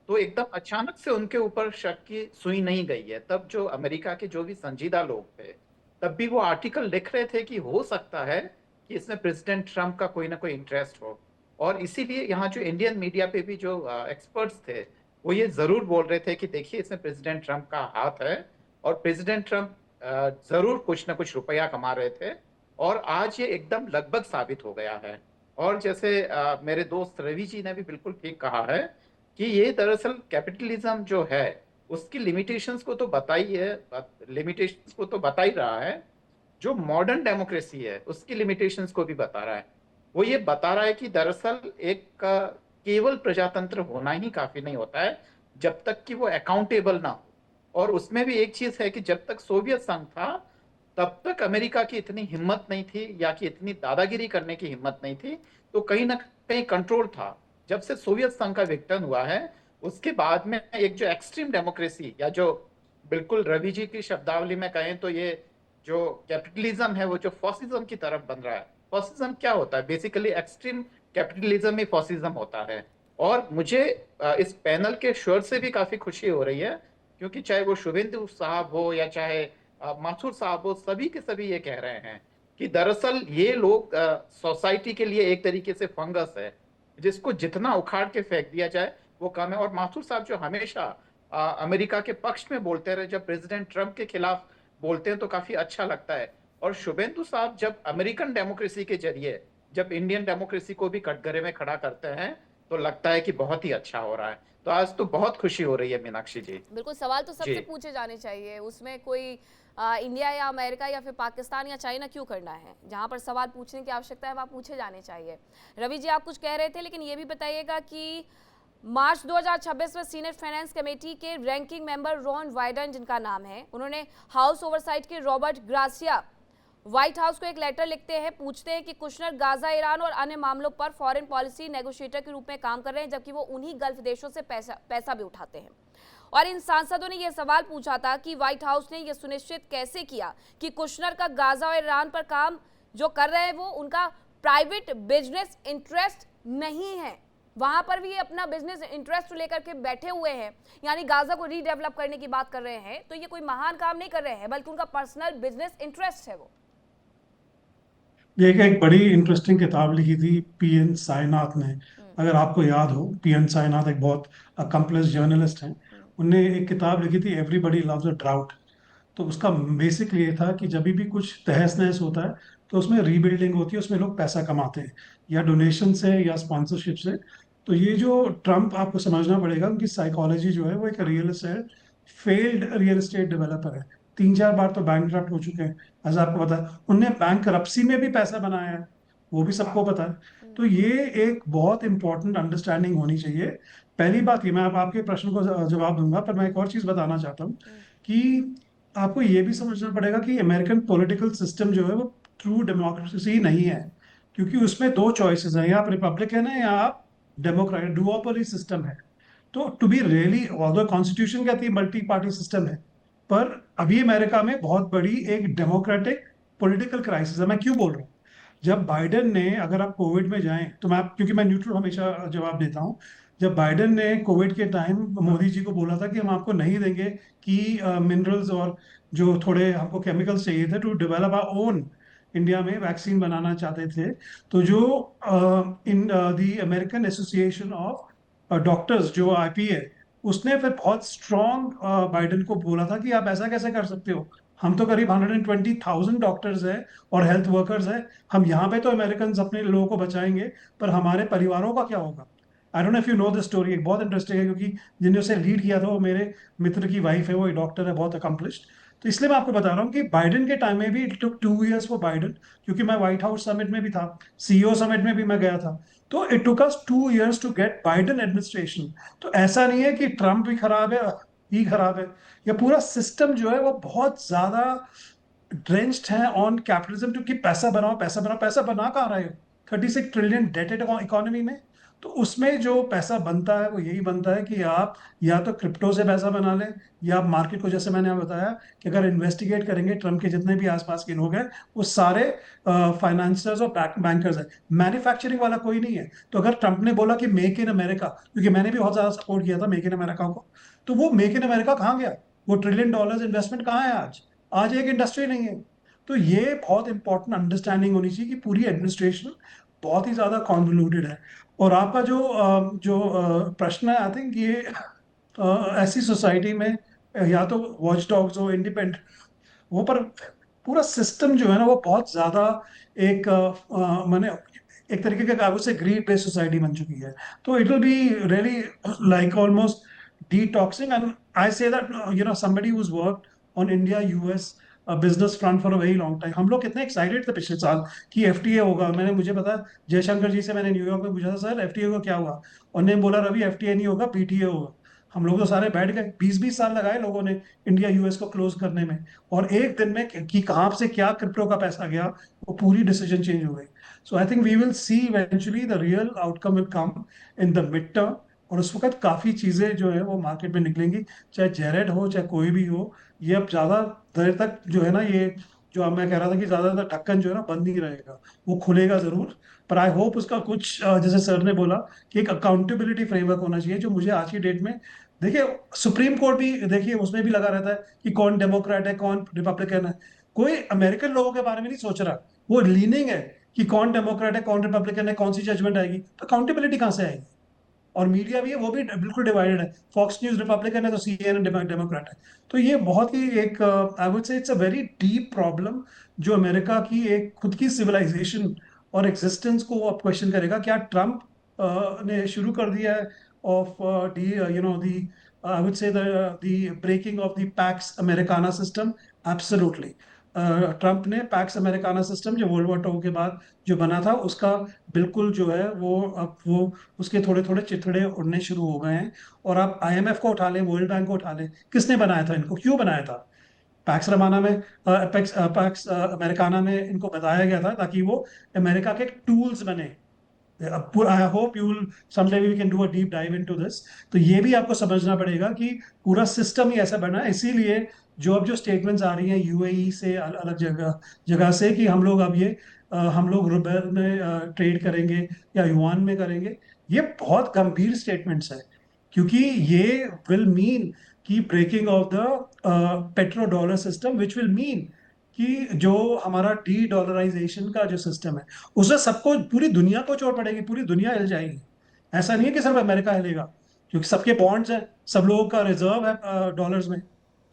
तो एकदम अचानक से उनके ऊपर शक की सुई नहीं गई है। तब जो अमेरिका के जो भी संजीदा लोग थे, तब भी वो आर्टिकल लिख रहे थे कि हो सकता है कि इसमें प्रेसिडेंट ट्रंप का कोई ना कोई इंटरेस्ट हो। और इसीलिए यहाँ जो इंडियन मीडिया पे भी जो एक्सपर्ट्स थे, वो ये जरूर बोल रहे थे कि देखिए इसमें प्रेसिडेंट ट्रंप का हाथ है और प्रेसिडेंट ट्रंप जरूर कुछ ना कुछ रुपया कमा रहे थे। और आज ये एकदम लगभग साबित हो गया है। और जैसे मेरे दोस्त रवि जी ने भी बिल्कुल ठीक कहा है कि ये दरअसल कैपिटलिज्म जो है उसकी लिमिटेशंस को तो बता ही रहा है, जो मॉडर्न डेमोक्रेसी है उसकी लिमिटेशंस को भी बता रहा है। वो ये बता रहा है कि दरअसल एक केवल प्रजातंत्र होना ही काफी नहीं होता है जब तक कि वो अकाउंटेबल ना हो। और उसमें भी एक चीज है कि जब तक सोवियत संघ था तब तक अमेरिका की इतनी हिम्मत नहीं थी या कि इतनी दादागिरी करने की हिम्मत नहीं थी, तो कहीं ना कहीं कंट्रोल था। जब से सोवियत संघ का विघटन हुआ है उसके बाद में एक जो एक्सट्रीम डेमोक्रेसी, या जो बिल्कुल रवि जी की शब्दावली में कहें तो ये जो कैपिटलिज्म है वो जो फॉसिज्म की तरफ बन रहा है। फॉसिज्म क्या होता है? बेसिकली एक्सट्रीम कैपिटलिज्म ही फॉसिज्म होता है। और मुझे इस पैनल के श्योर से भी काफी खुशी हो रही है, क्योंकि चाहे वो शुभेंदु साहब हो या चाहे माथुर साहब हो, सभी के सभी ये कह रहे हैं कि दरअसल ये लोग सोसाइटी के लिए एक तरीके से फंगस है जिसको जितना उखाड़ के फेंक दिया जाए वो कम है। और माथुर साहब जो हमेशा अमेरिका के पक्ष में बोलते रहे, जब प्रेसिडेंट ट्रंप के खिलाफ बोलते हैं तो काफी अच्छा लगता है। और शुभेंदु साहब जब अमेरिकन डेमोक्रेसी के जरिए जब इंडियन डेमोक्रेसी को भी कटघरे में खड़ा करते हैं तो लगता है कि बहुत ही अच्छा हो रहा है। तो आज तो बहुत खुशी हो रही है मीनाक्षी जी। बिल्कुल, सवाल तो सबसे पूछे जाने चाहिए, उसमें कोई इंडिया या अमेरिका या फिर पाकिस्तान या चाइना क्यों करना है। जहां पर सवाल पूछने की आवश्यकता है वहां पूछे जाने चाहिए। रवि जी, आप कुछ कह रहे थे, लेकिन ये भी बताइएगा कि मार्च 2026 में सीनेट फाइनेंस कमेटी के रैंकिंग मेंबर रॉन वाइडन, जिनका नाम है, उन्होंने हाउस ओवरसाइट के रॉबर्ट ग्रासिया व्हाइट हाउस को एक लेटर लिखते हैं, पूछते हैं कि कुशनर गाजा, ईरान और अन्य मामलों पर फॉरेन पॉलिसी नेगोशिएटर के रूप में काम कर रहे हैं, जबकि वो उन्हीं गल्फ देशों से पैसा भी उठाते हैं। और इन सांसदों ने यह सवाल पूछा था कि व्हाइट हाउस ने यह सुनिश्चित कैसे किया कि कुशनर का गाजा और ईरान पर काम जो कर रहे हैं वो उनका प्राइवेट बिजनेस इंटरेस्ट नहीं है, वहां पर भी ये अपना बिजनेस इंटरेस्ट लेकर के बैठे हुए हैं, यानी गाजा को रीडेवलप करने की बात कर रहे हैं, तो ये कोई महान काम नहीं कर रहे हैं, बल्कि उनका पर्सनल बिजनेस इंटरेस्ट है वो। ये एक बड़ी इंटरेस्टिंग किताब लिखी थी पीएन साईनाथ ने, अगर आपको याद हो। पीएन साईनाथ एक बहुत अकम्प्लिश्ड जर्नलिस्ट हैं। उनने एक किताब लिखी थी एवरीबडी लव्स अ ड्राउट। तो उसका बेसिक ये था कि जब भी कुछ तहस नहस होता है तो उसमें रीबिल्डिंग होती है, उसमें लोग पैसा कमाते हैं या डोनेशन से या स्पॉन्सरशिप से। तो ये जो ट्रम्प, आपको समझना पड़ेगा उनकी साइकोलॉजी जो है, वो एक real estate failed real estate developer है। 3-4 बार तो बैंक हो चुके हैं, ऐसा आपको पता है। उनने बैंक करप्सी में भी पैसा बनाया है, वो भी सबको पता है। तो ये एक बहुत इंपॉर्टेंट अंडरस्टैंडिंग होनी चाहिए। पहली बात ये, मैं अब आपके प्रश्न को जवाब दूंगा, पर मैं एक और चीज बताना चाहता हूँ कि आपको ये भी समझना पड़ेगा कि अमेरिकन पॉलिटिकल सिस्टम जो है वो ट्रू डेमोक्रेसी नहीं है, क्योंकि उसमें दो चॉइसेस हैं, या आप रिपब्लिकन है या आप डेमोक्रेट। डुओपोली सिस्टम है। तो to be really, although constitution कहती है मल्टी पार्टी सिस्टम है, पर अभी अमेरिका में बहुत बड़ी एक डेमोक्रेटिक पॉलिटिकल क्राइसिस है। मैं क्यों बोल रहा हूँ? जब बाइडेन ने, अगर आप कोविड में जाएं तो मैं, क्योंकि मैं न्यूट्रल हमेशा जवाब देता हूं, जब बाइडेन ने कोविड के टाइम मोदी जी को बोला था कि हम आपको नहीं देंगे कि मिनरल्स और जो थोड़े हमको केमिकल्स चाहिए थे to develop our own, India में वैक्सीन बनाना चाहते थे, तो जो in the American association of doctors, जो आईपीए, उसने फिर बहुत स्ट्रॉन्ग बाइडेन को बोला था कि आप ऐसा कैसे कर सकते हो, हम तो करीब 120,000 डॉक्टर्स हैं और हेल्थ वर्कर्स हैं, हम यहाँ पे तो अमेरिकन अपने लोगों को बचाएंगे, पर हमारे परिवारों का क्या होगा? I don't know if you know the story, एक बहुत इंटरेस्टिंग है, क्योंकि जिन्हें उसे लीड किया था वो मेरे मित्र की वाइफ है, वो डॉक्टर है, बहुत अकम्पलिश्ड। तो इसलिए मैं आपको बता रहा हूँ कि बाइडेन के टाइम में भी it took 2 years for Biden, क्योंकि मैं व्हाइट हाउस समिट में भी था, सीईओ समिट में भी मैं गया था। तो it took us 2 years to get Biden administration. तो ऐसा नहीं है कि ट्रम्प भी खराब है, ही खराब है, या पूरा सिस्टम जो है वो बहुत ज्यादा ड्रेंच्ड है ऑन कैपिटलिज्म, क्योंकि पैसा बनाओ पैसा बनाओ, पैसा बना कहाँ रहे हो? 36 ट्रिलियन डेटेड इकोनॉमी में। तो उसमें जो पैसा बनता है वो यही बनता है कि आप या तो क्रिप्टो से पैसा बना लें, या आप मार्केट को, जैसे मैंने बताया कि अगर इन्वेस्टिगेट करेंगे ट्रम्प के जितने भी आसपास के लोग हैं, वो सारे फाइनेंसर्स और बैंकर्स हैं, मैन्युफैक्चरिंग वाला कोई नहीं है। तो अगर ट्रम्प ने बोला कि मेक इन अमेरिका, क्योंकि मैंने भी बहुत ज्यादा सपोर्ट किया था मेक इन अमेरिका को, तो वो मेक इन अमेरिका कहाँ गया? वो $1 ट्रिलियन इन्वेस्टमेंट कहाँ है आज? आज एक इंडस्ट्री नहीं है। तो ये बहुत इंपॉर्टेंट अंडरस्टैंडिंग होनी चाहिए कि पूरी एडमिनिस्ट्रेशन बहुत ही ज्यादा कॉन्वोल्यूटेड है। और आपका प्रश्न है, आई थिंक ये ऐसी सोसाइटी में या तो वॉच डॉग्स हो, इंडिपेंडेंट वो, पर पूरा सिस्टम जो है ना वो बहुत ज्यादा एक माने एक तरीके के कागज से ग्रीड बेस्ड सोसाइटी बन चुकी है। तो it will be really like almost detoxing, and I say that somebody who's worked on India US business front for a very long time, हम लोग कितने एक्साइटेड थे पिछले साल कि एफटीए होगा। मुझे पता, जयशंकर जी से मैंने न्यूयॉर्क में पूछा था, सर एफटीए को क्या हुआ? उन्होंने बोला रवि एफटीए नहीं होगा, पीटीए होगा। हम लोग तो सारे बैठ गए, 20-20 साल लगाए लोगों ने इंडिया यूएस को क्लोज करने में, और एक दिन में कि कहाँ से क्या क्रिप्टो का पैसा गया, वो पूरी डिसीजन चेंज हो गई। So I think we will see eventually the real outcome will come in the mid term, और उस वक्त काफी चीजें जो है वो मार्केट में निकलेंगी, चाहे जेरेड हो चाहे कोई भी हो। ये अब ज्यादा देर तक जो है ना, ये जो अब मैं कह रहा था कि ज्यादातर ढक्कन जो है ना बंद नहीं रहेगा, वो खुलेगा जरूर, पर आई होप उसका कुछ जैसे सर ने बोला कि एक अकाउंटेबिलिटी फ्रेमवर्क होना चाहिए, जो मुझे आज की डेट में, देखिए सुप्रीम कोर्ट भी देखिए उसमें भी लगा रहता है कि कौन डेमोक्रेट है कौन रिपब्लिकन है, कोई अमेरिकन लोगों के बारे में नहीं सोच रहा। वो लीनिंग है कि कौन डेमोक्रेट है कौन रिपब्लिकन है, कौन सी जजमेंट आएगी, तो अकाउंटेबिलिटी कहाँ से आएगी? और मीडिया भी है, वो भी बिल्कुल डिवाइडेड है, फॉक्स न्यूज रिपब्लिकन है तो सीएनएन डेमोक्रेट है। तो ये बहुत ही एक, आई वुड से it's a very deep problem, जो अमेरिका की एक खुद की सिविलाइजेशन और एग्जिस्टेंस को अब क्वेश्चन करेगा। क्या ट्रम्प ने शुरू कर दिया है of the the I would say the breaking of the pax Americana system? Absolutely. Trump ने पैक्स अमेरिकाना सिस्टम जो वर्ल्ड वॉर 2 के बाद जो बना था, उसका बिल्कुल जो है वो अब वो उसके थोड़े थोड़े चिथड़े उड़ने शुरू हो गए हैं। और आप आईएमएफ को उठा लें, वर्ल्ड बैंक को उठा लें, किसने बनाया था इनको, क्यों बनाया था? पैक्स रमाना में पैक्स अमेरिकाना में इनको बताया गया था ताकि वो अमेरिका के टूल्स बने I hope you will someday we can do a deep dive into this. तो ये भी आपको समझना पड़ेगा कि पूरा सिस्टम ही ऐसा बना है, इसीलिए जो स्टेटमेंट्स आ रही हैं यूएई से अलग जगह जगह से कि हम लोग अब ये हम लोग रुपए में ट्रेड करेंगे या युआन में करेंगे, ये बहुत गंभीर स्टेटमेंट्स है, क्योंकि ये विल मीन कि breaking of the petro dollar system, which will mean कि जो हमारा डी डॉलराइजेशन का जो सिस्टम है उससे सबको, पूरी दुनिया को चोट पड़ेगी, पूरी दुनिया हिल जाएगी। ऐसा नहीं है कि सिर्फ अमेरिका हिलेगा, क्योंकि सबके बॉन्ड्स हैं, सब लोगों का रिजर्व है डॉलर्स में।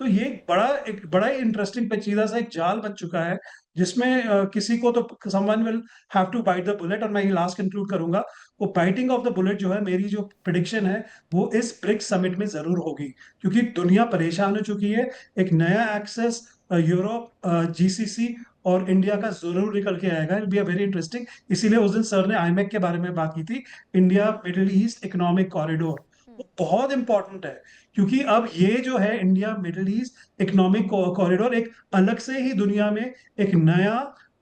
तो ये एक बड़ा ही इंटरेस्टिंग पेचीदा सा एक जाल बन चुका है, जिसमें किसी को तो someone will have to bite the bullet. और मैं ये लास्ट कंक्लूड करूंगा, वो बाइटिंग ऑफ द बुलेट जो है, मेरी जो प्रिडिक्शन है वो इस ब्रिक्स समिट में जरूर होगी, क्योंकि दुनिया परेशान हो चुकी है। एक नया एक्सेस यूरोप, जीसीसी और इंडिया का जरूर निकल के आएगा, it be a very interesting. इसीलिए उस दिन सर ने आईमेक के बारे में बात की थी, India middle east economic corridor, वो बहुत इंपॉर्टेंट है, क्योंकि अब ये जो है India middle east economic corridor एक अलग से ही दुनिया में एक नया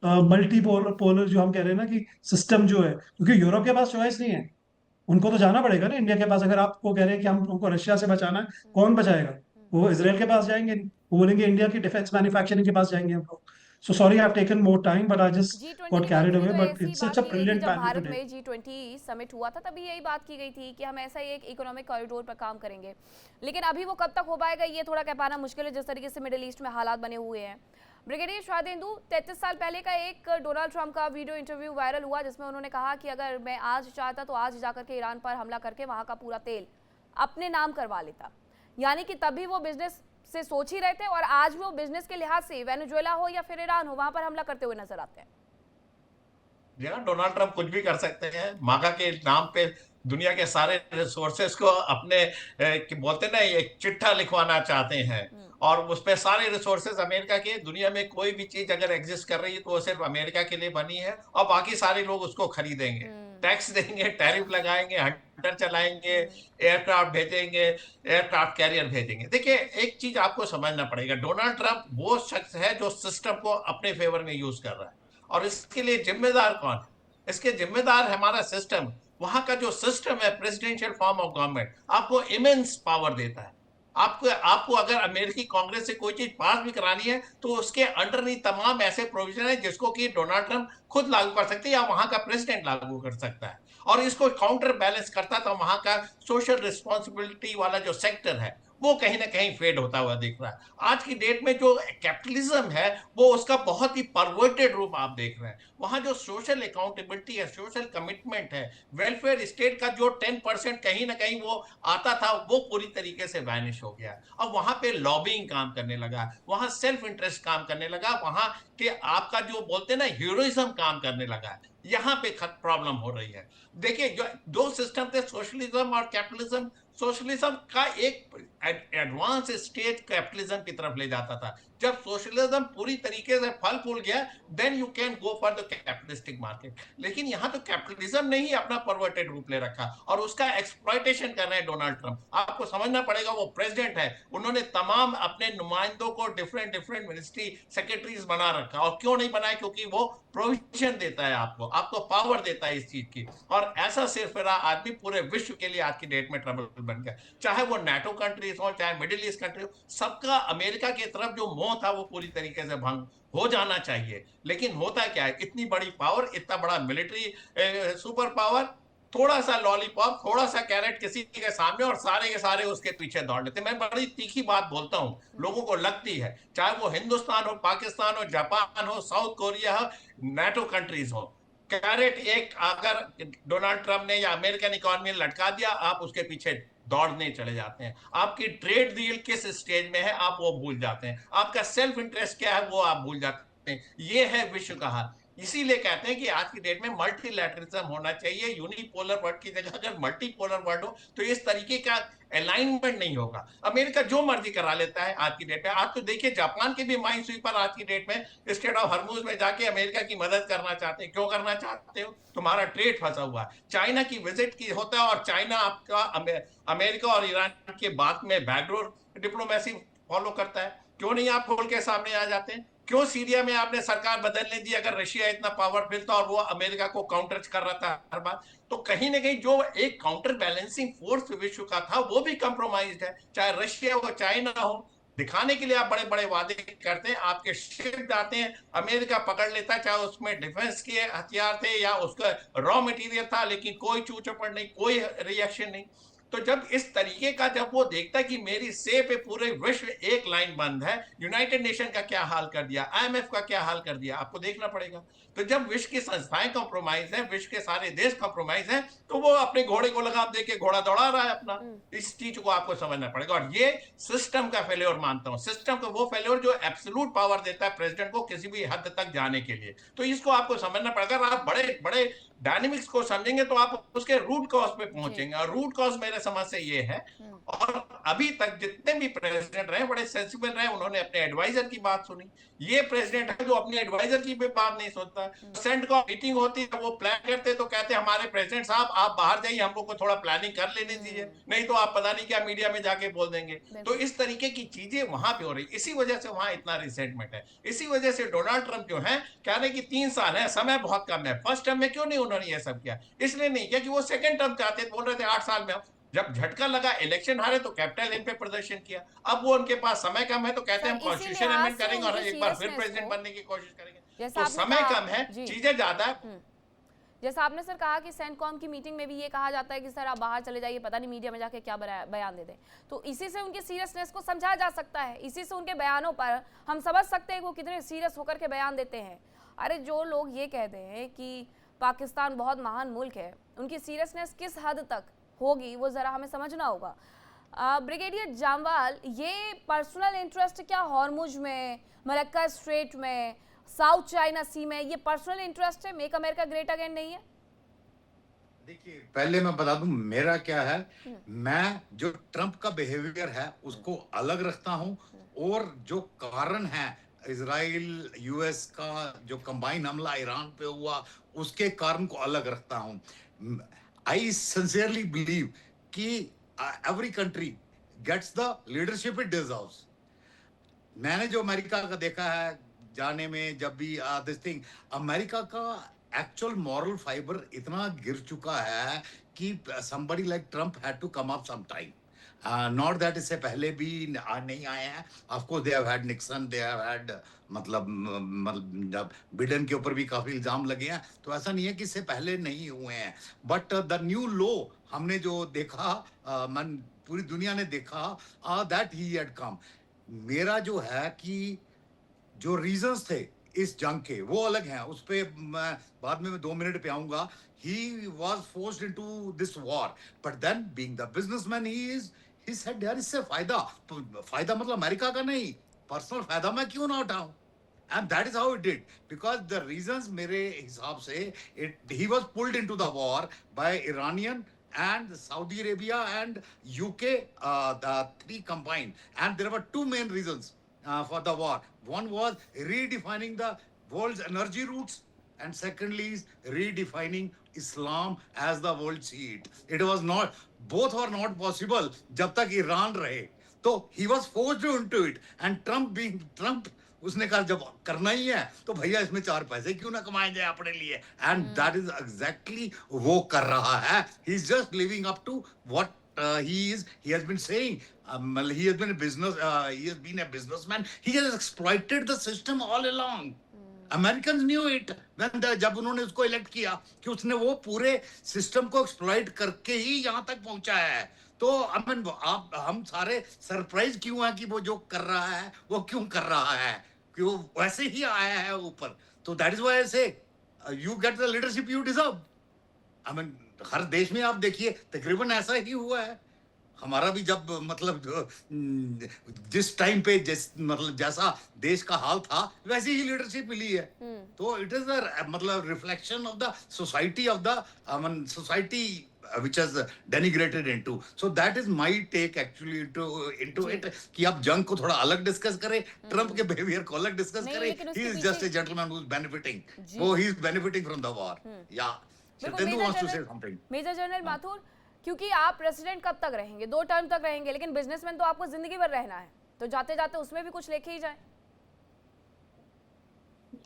मल्टी पोलर जो हम कह रहे हैं ना कि सिस्टम जो है, क्योंकि यूरोप के पास चॉइस नहीं है, उनको तो जाना पड़ेगा ना इंडिया के पास। अगर आपको कह रहे हैं कि हमको रशिया से बचाना है, कौन बचाएगा? वो इसराइल के पास जाएंगे, वो बोलेंगे इंडिया की डिफेंस मैन्युफैक्चरिंग के पास जाएंगे हम लोग। So sorry I have taken more time, but I just G20 got की कैरिड मंच में अवे, तो बट ऐसी इट्स बात सच अ की गई थी ब्रिलियंट जब पैनल भारत टुडे। में G20 समिट हुआ था, तभी यही बात की गई थी कि हम ऐसा ही एक इकोनॉमिक कॉरिडोर पर काम करेंगे। लेकिन अभी वो कब तक हो पाएगा ये थोड़ा कह पाना मुश्किल है, जिस तरीके से मिडिल ईस्ट में हालात बने हुए हैं। ब्रिगेडियर शादेंदु, 33 साल पहले का एक डोनाल्ड ट्रंप का वीडियो इंटरव्यू वायरल हुआ, जिसमें उन्होंने कहा कि अगर मैं आज चाहता तो आज जाकर के ईरान पर हमला करके वहां का पूरा तेल अपने नाम करवा लेता। यानी कि तभी वो बिजनेस से सोच ही रहे थे, और आज वो बिजनेस के लिहाज से वेनेजुएला हो या फिर ईरान हो, वहां पर हमला करते हुए नजर आते हैं। जी हाँ, डोनाल्ड ट्रंप कुछ भी कर सकते हैं। मागा के नाम पे दुनिया के सारे रिसोर्सेस को अपने बोलते ना, एक चिट्ठा लिखवाना चाहते हैं, और उस पे सारे रिसोर्सेस अमेरिका के। दुनिया में कोई भी चीज अगर एग्जिस्ट कर रही है तो वो सिर्फ अमेरिका के लिए बनी है, और बाकी सारे लोग उसको खरीदेंगे, टैक्स देंगे, टैरिफ लगाएंगे, हंटर चलाएंगे, एयरक्राफ्ट भेजेंगे, एयरक्राफ्ट कैरियर भेजेंगे। देखिए, एक चीज आपको समझना पड़ेगा, डोनाल्ड ट्रंप वो शख्स है जो सिस्टम को अपने फेवर में यूज कर रहा है, और इसके लिए जिम्मेदार कौन है? इसके जिम्मेदार हमारा सिस्टम। वहां का जो सिस्टम है, प्रेसिडेंशियल फॉर्म ऑफ गवर्नमेंट, आपको इमेंस पावर देता है। आपको आपको अगर अमेरिकी कांग्रेस से कोई चीज पास भी करानी है तो उसके अंडर तमाम ऐसे प्रोविजन है जिसको कि डोनाल्ड ट्रंप खुद लागू कर सकते हैं या वहां का प्रेसिडेंट लागू कर सकता है, और इसको काउंटर बैलेंस करता था वहां का सोशल रिस्पॉन्सिबिलिटी वाला जो सेक्टर है, वो कहीं ना कहीं फेड होता हुआ दिख रहा है। आज की डेट में जो कैपिटलिज्म है वो उसका बहुत ही परवर्टेड रूप आप देख रहे हैं। वहां जो सोशल अकाउंटेबिलिटी है, सोशल कमिटमेंट है, वेलफेयर स्टेट का जो 10% कहीं ना कहीं वो आता था, वो पूरी तरीके से वैनिश हो गया। अब वहां पे लॉबिंग काम करने लगा, वहां सेल्फ इंटरेस्ट काम करने लगा, वहां के आपका जो बोलते हैं ना हीरोइज्म काम करने लगा। यहां पे प्रॉब्लम हो रही है। देखिए, जो दो सिस्टम थे, सोशलिज्म और कैपिटलिज्म, सोशलिज्म का एक एडवांस स्टेज कैपिटलिज्म की तरफ ले जाता था। जब सोशलिज्म पूरी तरीके से फल फूल गया, then you can go for the capitalistic market. लेकिन यहां तो कैपिटलिज्म ने ही अपना परवर्टेड रूप ले रखा और उसका एक्सप्लॉयटेशन कर रहे हैं डोनाल्ड ट्रंप। आपको समझना पड़ेगा, वो प्रेसिडेंट है, उन्होंने तमाम अपने नुमाइंदों को डिफरेंट डिफरेंट मिनिस्ट्री सेक्रेटरीज बना रखा। और क्यों नहीं बनाया? क्योंकि वो प्रोविजन देता है, आपको पावर देता है इस चीज की। और ऐसा सिरफिरा आदमी पूरे विश्व के लिए आज की डेट में ट्रबल बन गया। चाहे वो नाटो कंट्रीज हो, चाहे मिडिल ईस्ट कंट्री हो, सबका अमेरिका की तरफ जो मोह था वो पूरी तरीके से भंग हो जाना चाहिए। लेकिन होता क्या है, इतनी बड़ी पावर, इतना बड़ा मिलिट्री सुपर पावर, थोड़ा सा लॉलीपॉप, थोड़ा सा कैरेट किसी के सामने और सारे के सारे उसके पीछे दौड़ लेते। मैं बड़ी तीखी बात बोलता हूं, लोगों को लगती है, चाहे वो हिंदुस्तान हो, पाकिस्तान हो, जापान हो, साउथ कोरिया हो, नाटो कंट्रीज हो, कैरेट एक अगर डोनाल्ड ट्रंप ने या अमेरिकन इकोनॉमी ने लटका दिया, आप उसके पीछे दौड़ने चले जाते हैं। आपकी ट्रेड डील किस स्टेज में है आप वो भूल जाते हैं, आपका सेल्फ इंटरेस्ट क्या है वो आप भूल जाते हैं। ये है विश्व का हाल। इसीलिए कहते हैं कि आज की डेट में मल्टीलैटरलिज्म होना चाहिए। यूनिपोलर वर्ल्ड की जगह अगर मल्टीपोलर वर्ल्ड हो तो इस तरीके का अलाइनमेंट नहीं होगा। अमेरिका जो मर्जी करा लेता है आज की डेट में। आज तो देखिए, जापान के भी माइन स्वीपर आज की डेट में स्टेट ऑफ हरमुज में जाके अमेरिका की मदद करना चाहते हैं। क्यों करना चाहते हो? तुम्हारा ट्रेड फंसा हुआ है। चाइना की विजिट की होता है और चाइना आपका अमेरिका और ईरान के बाद में बैकडोर डिप्लोमेसी फॉलो करता है। क्यों नहीं आप खोल के सामने आ जाते हैं? क्यों सीरिया में आपने सरकार बदलने दी अगर रशिया इतना पावरफुल था और वो अमेरिका को काउंटर कर रहा था हर बार? तो कहीं ना कहीं जो एक काउंटर बैलेंसिंग फोर्स विश्व का था वो भी कंप्रोमाइज्ड है, चाहे रशिया हो चाइना हो। दिखाने के लिए आप बड़े बड़े वादे करते हैं, आपके शिप आते हैं, अमेरिका पकड़ लेता है, चाहे उसमें डिफेंस के हथियार थे या उसका रॉ मटेरियल था, लेकिन कोई चू चपड़ नहीं, कोई रिएक्शन नहीं। तो जब इस तरीके का जब वो देखता है कि मेरी से पे पूरे विश्व एक लाइन बंद है, यूनाइटेड नेशन का क्या हाल कर दिया, आईएमएफ का क्या हाल कर दिया, आपको देखना पड़ेगा। तो जब विश्व की संस्थाएं कॉम्प्रोमाइज है, विश्व के सारे देश कॉम्प्रोमाइज है, तो वो अपने घोड़े को लगाम देके घोड़ा दौड़ा रहा है अपना। इस चीज को आपको समझना पड़ेगा, और ये सिस्टम का फेल्योर मानता हूं, सिस्टम का वो फेल्योर जो एब्सोल्यूट पावर देता है प्रेसिडेंट को किसी भी हद तक जाने के लिए। तो इसको आपको समझना पड़ेगा। अगर आप बड़े बड़े डायनेमिक्स को समझेंगे तो आप उसके रूट कॉज पे पहुंचेंगे, और रूट कॉज मेरे समझ से ये है, और अभी तक जितने भी प्रेसिडेंट रहे बड़े सेंसिबल रहे, उन्होंने अपने एडवाइजर की बात सुनी। ये प्रेसिडेंट है जो अपने एडवाइजर की भी बात नहीं सुनता। सेंट का मीटिंग होती है, वो प्लान करते तो कहते हमारे प्रेसिडेंट साहब आप बाहर जाइए, हम लोग को थोड़ा प्लानिंग कर लेने दीजिए, नहीं तो आप पता नहीं क्या मीडिया में जाके बोल देंगे। तो इस तरीके की चीजें वहां पे हो रही, इसी वजह से वहां इतना रिसेंटमेंट है। इसी वजह से डोनाल्ड ट्रंप जो है कह रहे कि 3 साल है, समय बहुत कम है। फर्स्ट टर्म में क्यों नहीं उन्होंने ये सब किया? इसलिए नहीं किया कि वो सेकंड टर्म चाहते थे, बोल रहे थे 8 साल में। जब झटका लगा, इलेक्शन हारे, तो कैपिटल हिल पे प्रदर्शन किया। अब वो उनके पास समय कम है तो कहते हैं हम कॉन्स्टिट्यूशन अमेंड करेंगे और एक बार फिर प्रेसिडेंट बनने की कोशिश करेंगे। तो समय कम है, चीजें ज्यादा है। जैसा आपने सर कहा कि सेंटकॉम की मीटिंग में भी ये कहा जाता है कि सर आप बाहर चले जाइए, पता नहीं मीडिया में जाके क्या बयान दे दें। तो इसी से उनकी सीरियसनेस को समझा जा सकता है, इसी से उनके बयानों पर हम समझ सकते हैं कि वो कितने सीरियस होकर के बयान देते हैं। अरे जो लोग ये कहते हैं कि पाकिस्तान बहुत महान मुल्क है, उनकी सीरियसनेस किस हद तक होगी वो ज़रा हमें समझना होगा। ब्रिगेडियर जामवाल, ये पर्सनल इंटरेस्ट क्या हॉर्मुज में, मलक्का स्ट्रेट में, साउथ चाइना सी में, ये पर्सनल इंटरेस्ट है? मेक अमेरिका ग्रेट अगेन नहीं है? देखिए, पहले मैं बता दूं मेरा क्या है। मैं जो ट्रंप का बिहेवियर है उसको अलग रखता हूं, और जो कारण है इजराइल यूएस का जो कंबाइन हमला ईरान पे हुआ उसके कारण को अलग रखता हूं। आई सिंसियरली बिलीव कि every country gets the leadership it deserves. मैंने जो अमेरिका का देखा है जाने में, जब भी दिस थिंग, अमेरिका का एक्चुअल मॉरल फाइबर इतना गिर चुका है कि somebody like Trump had to come up sometime. Not that इससे पहले भी नहीं आए हैं। Of course they have had Nixon, they have had मतलब जब बिडेन के ऊपर भी काफी इल्जाम लगे हैं, तो ऐसा नहीं है कि इससे पहले नहीं हुए हैं। बट द न्यू लो हमने जो देखा, मन पूरी दुनिया ने देखा, दैट ही हैड कम। मेरा जो है कि जो रीजंस थे इस जंग के वो अलग हैं, उस पे मैं बाद में 2 मिनट पे आऊंगा। He was forced into this war, but then being the businessman he said यार इससे फायदा मतलब अमेरिका का नहीं, पर्सनल फायदा मैं क्यों ना उठाऊं। And that is how it did, because the reasons मेरे हिसाब से he was pulled into the war by Iranian and Saudi Arabia and UK, the 3 combined, and there were 2 main reasons for the war. One was redefining the world's energy routes, and secondly is redefining Islam as the world see it. It was not, both were not possible जब तक Iran रहे, तो he was forced into it, and Trump being Trump, उसने कहा जब करना ही है तो भैया इसमें 4 पैसे क्यों ना कमाए जाए अपने लिए, and that is exactly वो कर रहा है। he is just living up to what he has been saying. He has been a businessman. He has exploited the system all along. Americans knew it when जब उन्होंने उसको elect किया कि उसने वो पूरे सिस्टम को एक्सप्लॉइट करके ही यहाँ तक पहुंचा है। तो हम सारे सरप्राइज क्यों हैं कि वो जो कर रहा है वो क्यों कर रहा है, कि वो वैसे ही आया है ऊपर। तो that is why I say you get the leadership you deserve. हर देश में आप देखिए तकरीबन ऐसा ही हुआ है। हमारा भी जब मतलब जिस टाइम पे मतलब जैसा देश का हाल था वैसी ही लीडरशिप मिली है। तो इट इज मतलब reflection of the society of the society which has denigrated into. So that is my take actually into it, कि आप जंग को थोड़ा अलग डिस्कस करें, ट्रंप के बिहेवियर को अलग डिस्कस करें। He is just a gentleman who is benefiting. Oh, he is benefiting from the war. Yeah. Shitendu wants to say something. Major general Mathur, क्योंकि आप प्रेसिडेंट कब तक रहेंगे? 2 टर्म तक रहेंगे, लेकिन बिजनेसमैन तो आपको जिंदगी भर रहना है, तो जाते जाते उसमें भी कुछ लेके ही जाए।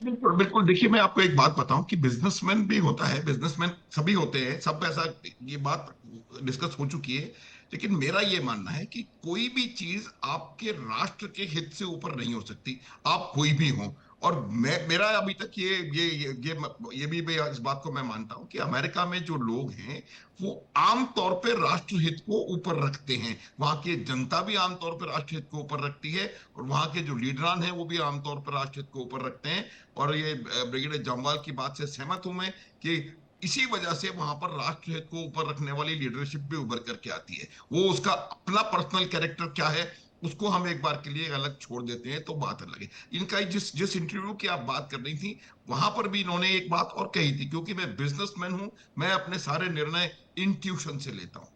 बिल्कुल बिल्कुल। देखिए मैं आपको एक बात बताऊं कि बिजनेसमैन भी होता है, बिजनेसमैन सभी होते हैं, सब ऐसा, ये बात डिस्कस हो चुकी है। लेकिन मेरा ये मानना है कि कोई भी चीज आपके राष्ट्र के हित से ऊपर नहीं हो सकती, आप कोई भी हो। और मेरा अभी तक ये भी मैं इस बात को मैं मानता हूं कि अमेरिका में जो लोग हैं वो आम तौर पे राष्ट्रहित को ऊपर रखते हैं, वहां की जनता भी आमतौर पर राष्ट्रहित को ऊपर रखती है, और वहां के जो लीडरान हैं वो भी आमतौर पर राष्ट्रहित को ऊपर रखते हैं। और ये ब्रिगेडियर जम्वाल की बात से सहमत हूं मैं कि इसी वजह से वहां पर राष्ट्रहित को ऊपर रखने वाली लीडरशिप भी उभर करके आती है। वो उसका अपना पर्सनल कैरेक्टर क्या है उसको हम एक बार के लिए अलग छोड़ देते हैं तो बात अलग है। इनका जिस जिस इंटरव्यू की आप बात कर रही थी वहां पर भी इन्होंने एक बात और कही थी, क्योंकि मैं बिजनेसमैन हूं, मैं अपने सारे निर्णय इंट्यूशन से लेता हूं।